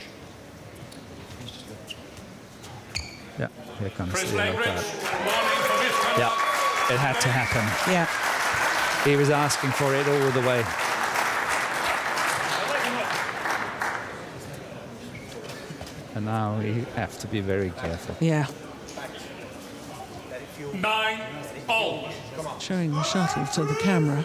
Yeah, here comes Chris the yellow Langridge, card. warning for misconduct. Yeah, it had to happen. Yeah. He was asking for it all the way. And now you have to be very careful. Yeah. 9-all. Showing the shuttle to the camera.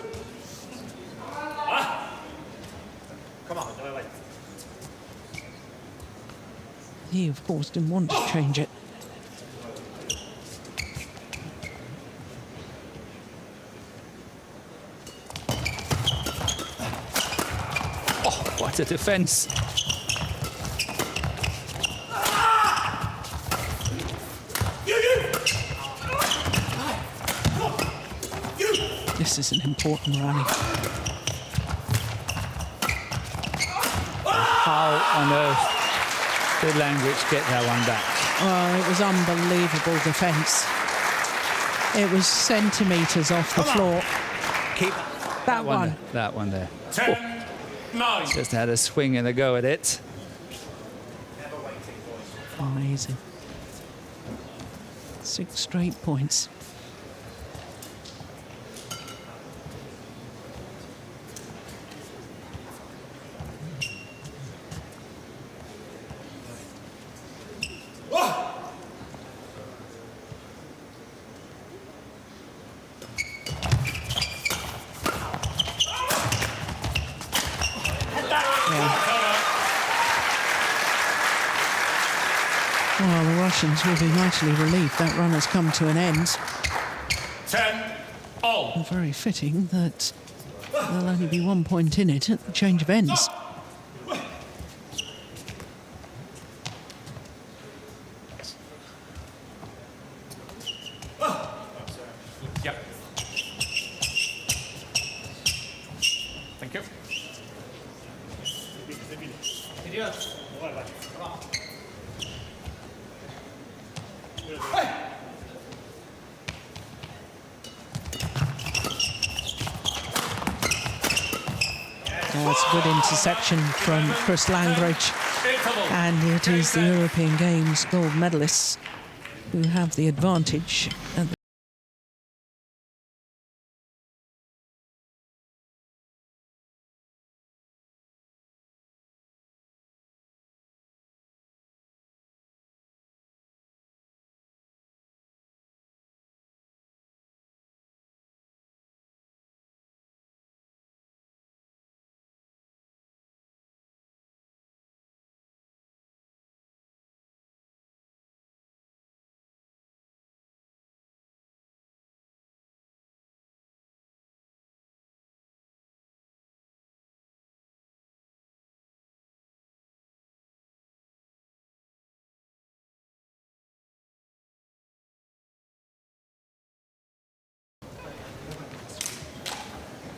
He, of course, didn't want to change it. Oh, what a defense. This is an important rally. How on earth did Langridge get that one back? Oh, it was unbelievable defence. It was centimetres off the floor. Keep That one. There. That one there. 10-9. Just had a swing and a go at it. Amazing. 6 straight points. Well, the Russians will be mightily relieved that run has come to an end. 10-all. Very fitting that there'll only be 1 point in it at the change of ends. Yep. Thank you. Oh, it's a good interception from Chris Langridge. And it is the European Games gold medalists who have the advantage at the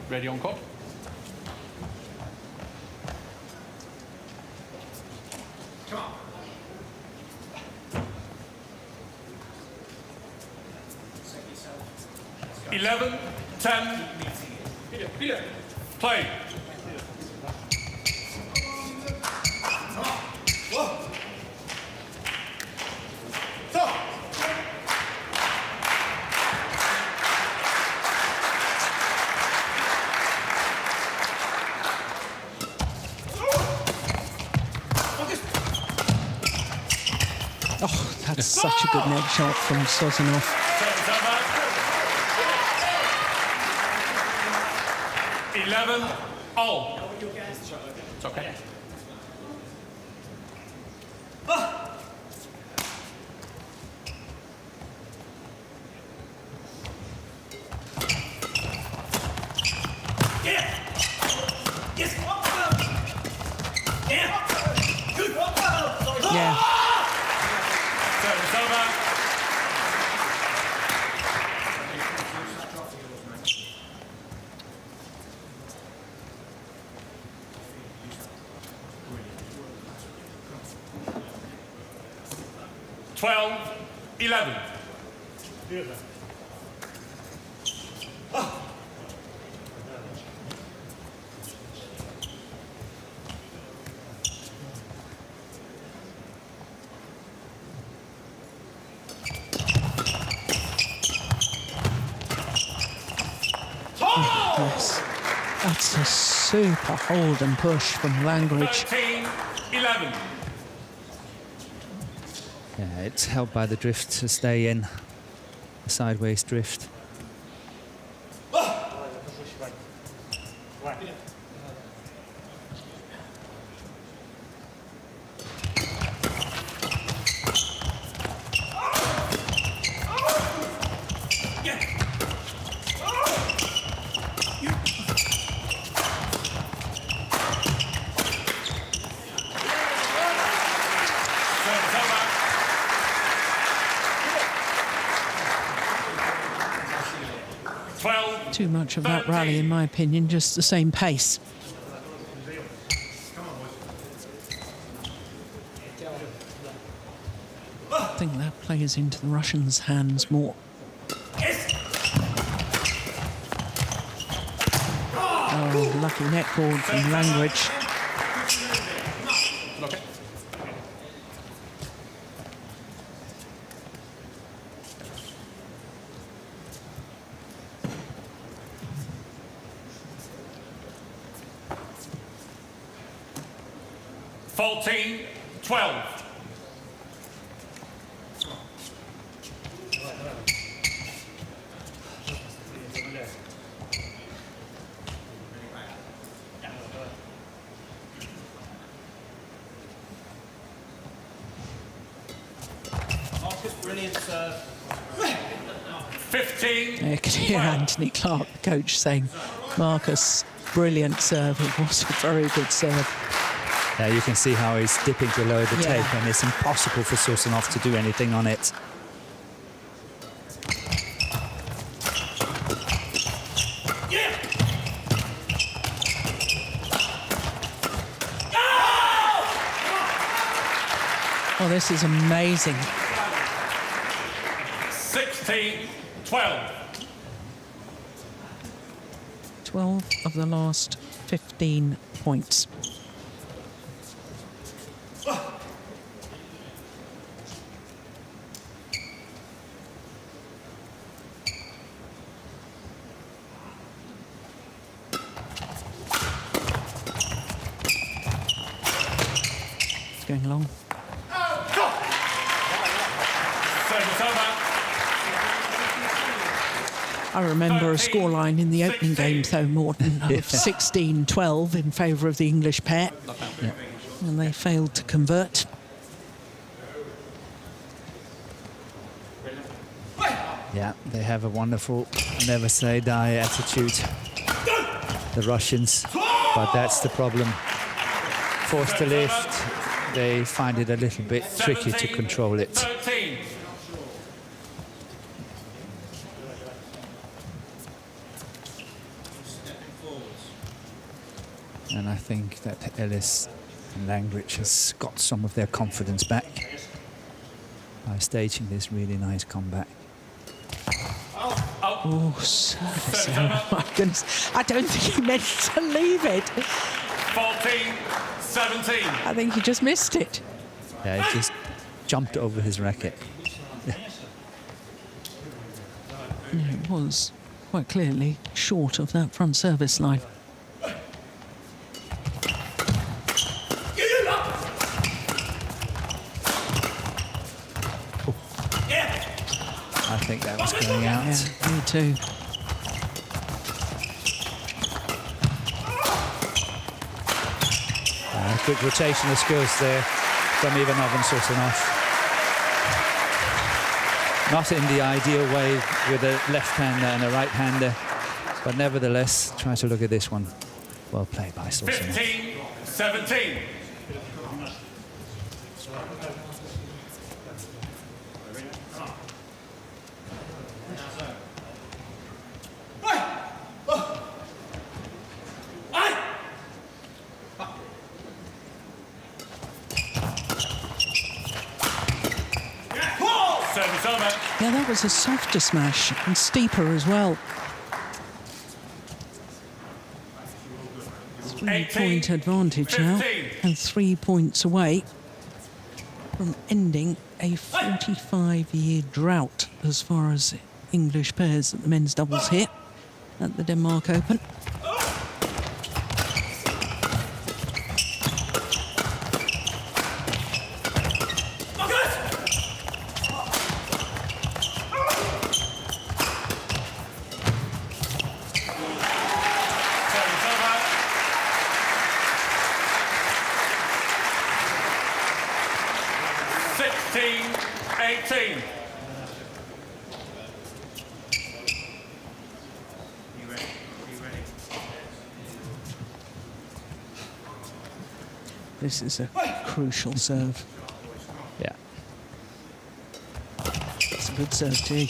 Ready on court. Come on. 11-10. Play. such a good net shot from Sozonov. Service over. 11-all. It's okay. Yeah. Service over. Twelve, 11. Yes. That's a super hold and push from Langridge. 13-11. Yeah, it's held by the drift to stay in. The sideways drift. Service over. Too much of that rally, in my opinion, just the same pace. I think that plays into the Russians' hands more. Oh, lucky net cord from Langridge. Okay. Fourteen, 12. Brilliant serve. 15. You could hear Anthony Clark, the coach, saying, Marcus, brilliant serve. It was a very good serve. Yeah, you can see how he's dipping below the Yeah. tape, and it's impossible for Sozonov to do anything on it. Oh, this is amazing. 16, 12. 12 of the last 15 points. It's going along. Service over. I remember a scoreline in the opening game, though, Morton, of 16-12 in favour of the English pair. Yeah. And they failed to convert. Yeah, they have a wonderful never say die attitude, the Russians, but that's the problem. Forced to lift, they find it a little bit tricky to control it. 13. And I think that Ellis and Langridge has got some of their confidence back by staging this really nice comeback. Oh, service. Oh, my goodness. I don't think he meant to leave it. 14, 17. I think he just missed it. Yeah, he just jumped over his racket. Yeah, it was quite clearly short of that front service line. I think that was going out. Yeah, me too. Good rotational skills there from Ivanov and Sozonov. Not in the ideal way with a left-hander and a right-hander, but nevertheless, try to look at this one. Well played by Sozonov. 15-17. Yeah, that was a softer smash and steeper as well. 3-point advantage now, and 3 points away from ending a 45-year drought as far as English pairs at the men's doubles here at the Denmark Open. This is a crucial serve. Yeah. It's a good serve too.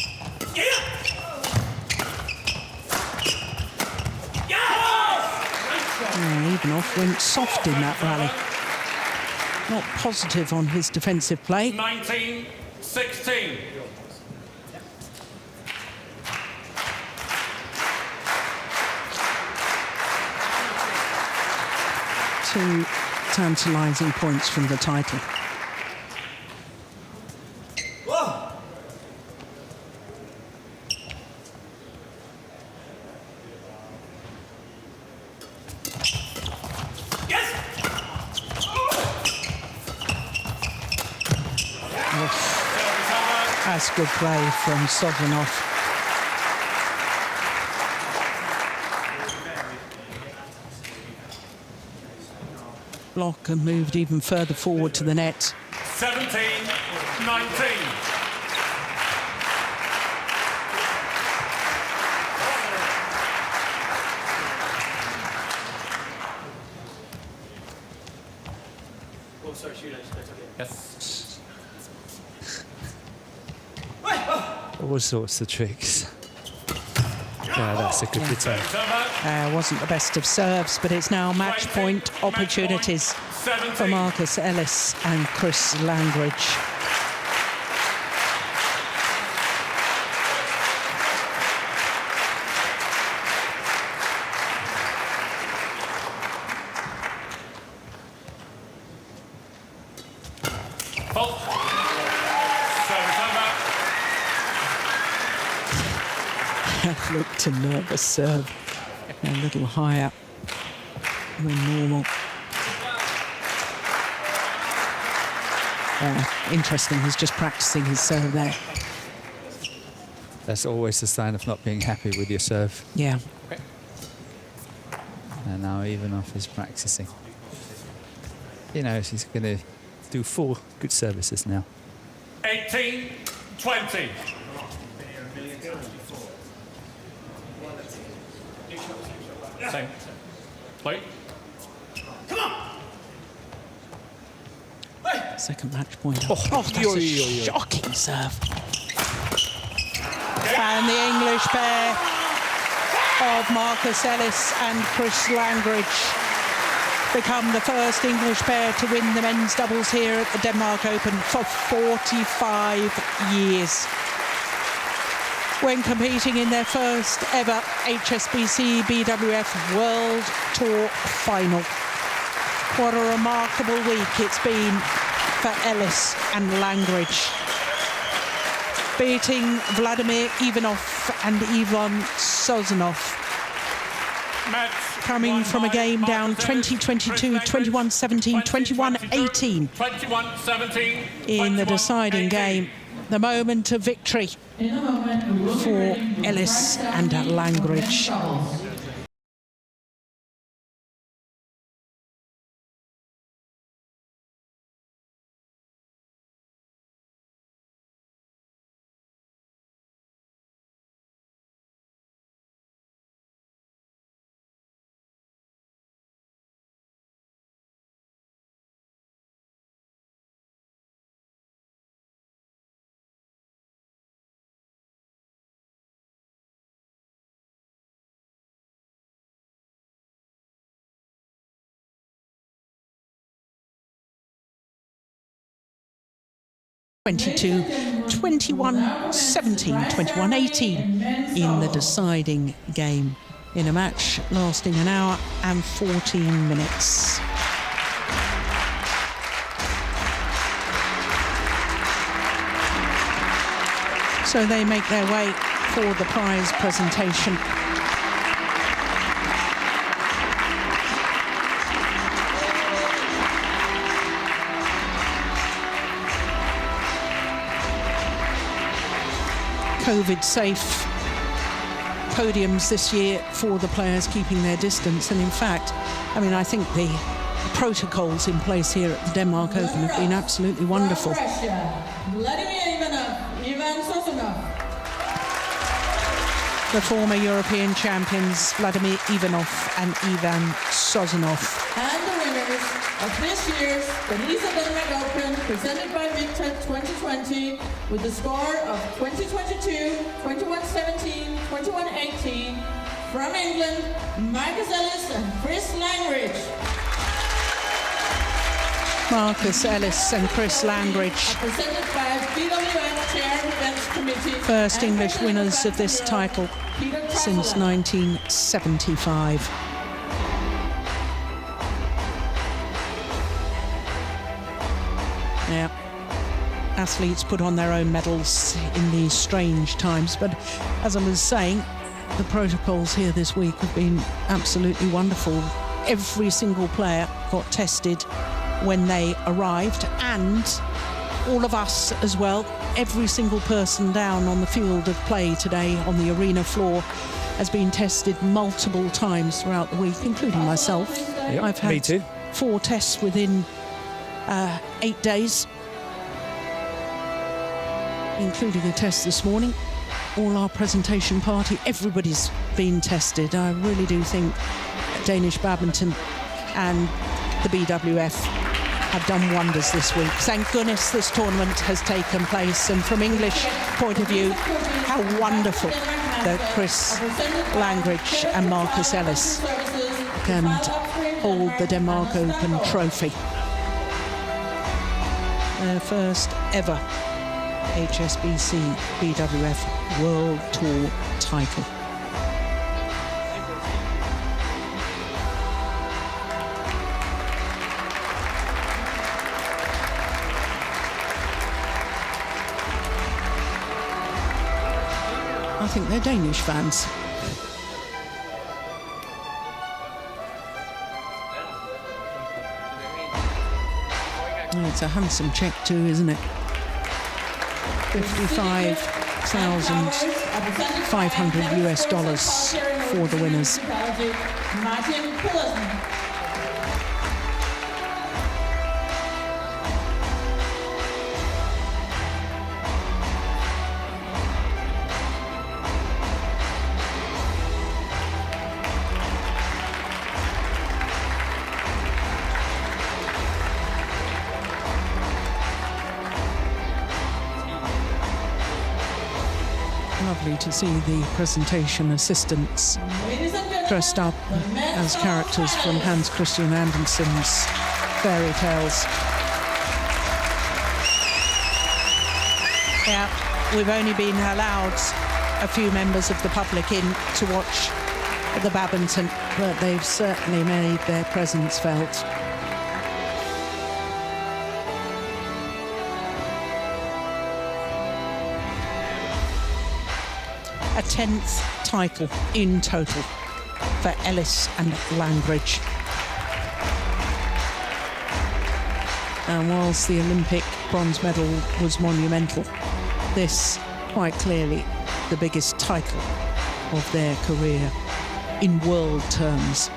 Ivanov went soft in that rally. Not positive on his defensive play. 19-16. Two tantalising points from the title. That's good play from Sozonov. Block and moved even further forward to the net. 17-19. Yes. All sorts of tricks. Yeah, that's a good return. Wasn't the best of serves, but it's now match point opportunities for Marcus Ellis and Chris Langridge. Looked a nervous serve, a little higher than normal. Interesting, he's just practicing his serve there. That's always a sign of not being happy with your serve. Yeah. And now Ivanov is practicing. He knows he's going to do 4 good services now. 18-20. Same. Play. Come on. Second match point. That's a shocking serve. And the English pair of Marcus Ellis and Chris Langridge become the first English pair to win the men's doubles here at the Denmark Open for 45 years. When competing in their first ever HSBC BWF World Tour final. What a remarkable week it's been for Ellis and Langridge. Beating Vladimir Ivanov and Ivan Sozonov. Coming from a game down 20-22, 21-17, 21-18 21-17 in the deciding game the moment of victory for Ellis and Langridge. (22, 21, 17, 21, 18) in the deciding game in a match lasting an hour and 14 minutes. So they make their way for the prize presentation. COVID-safe podiums this year for the players, keeping their distance. And in fact, I mean, I think the protocols in place here at the Denmark Open have been absolutely wonderful. The former European champions, Vladimir Ivanov and Ivan Sozonov. And the winners of this year's DANISA Denmark Open, presented by Victor 2020, with the score of 20-22, 21-17, 21-18, from England, Marcus Ellis and Chris Langridge. Marcus Ellis and Chris Langridge, Presented by BWF Chair Events Committee. first English winners of this title since 1975. Yeah, athletes put on their own medals in these strange times, but as I was saying, the protocols here this week have been absolutely wonderful. Every single player got tested when they arrived, and all of us as well. Every single person down on the field of play today on the arena floor has been tested multiple times throughout the week, including myself. Yep, I've had me too. 4 tests within 8 days, including a test this morning. All our presentation party, everybody's been tested. I really do think Danish badminton and the BWF have done wonders this week. Thank goodness this tournament has taken place, and from English point of view, how wonderful that Chris Langridge and Marcus Ellis can hold the Denmark Open trophy. Their first ever HSBC BWF World Tour title. I think they're Danish fans. Oh, it's a handsome check too, isn't it? $55,500 US for the winners. Lovely to see the presentation assistants dressed up as characters from Hans Christian Andersen's fairy tales. Yeah, we've only been allowed a few members of the public in to watch the badminton, but they've certainly made their presence felt. A 10th title in total for Ellis and Langridge. And whilst the Olympic bronze medal was monumental, This, quite clearly, the biggest title of their career in world terms.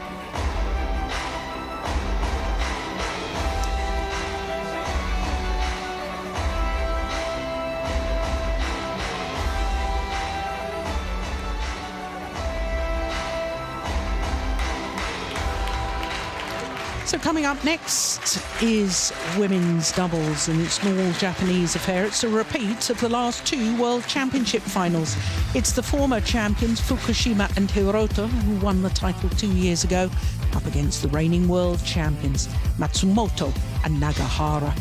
So coming up next is women's doubles, and it's an all-Japanese affair. It's a repeat of the last two World Championship finals. It's the former champions Fukushima and Hiroto, who won the title 2 years ago, up against the reigning world champions Matsumoto and Nagahara.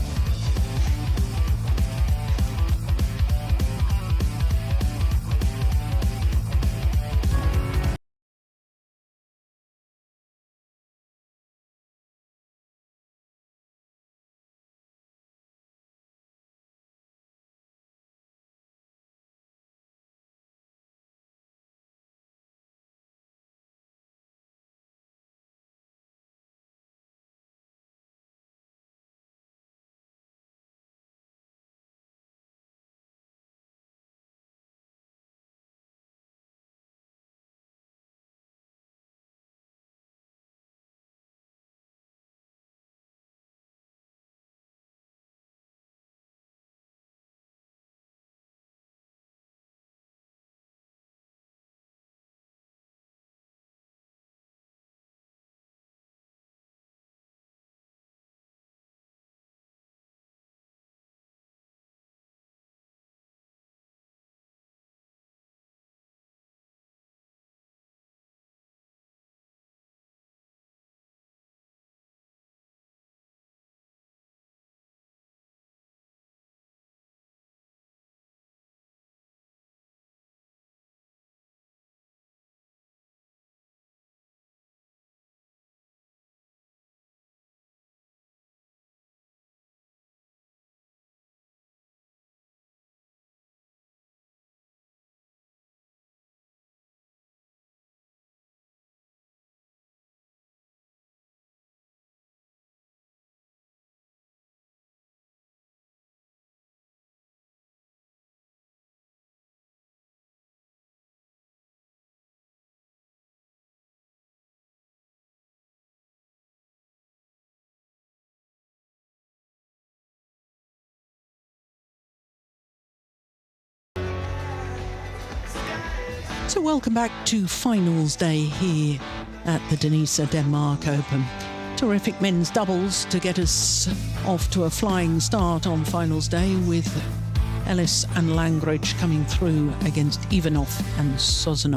So welcome back to finals day here at the DANISA Denmark Open. Terrific men's doubles to get us off to a flying start on finals day, with Ellis and Langridge coming through against Ivanov and Sozonov.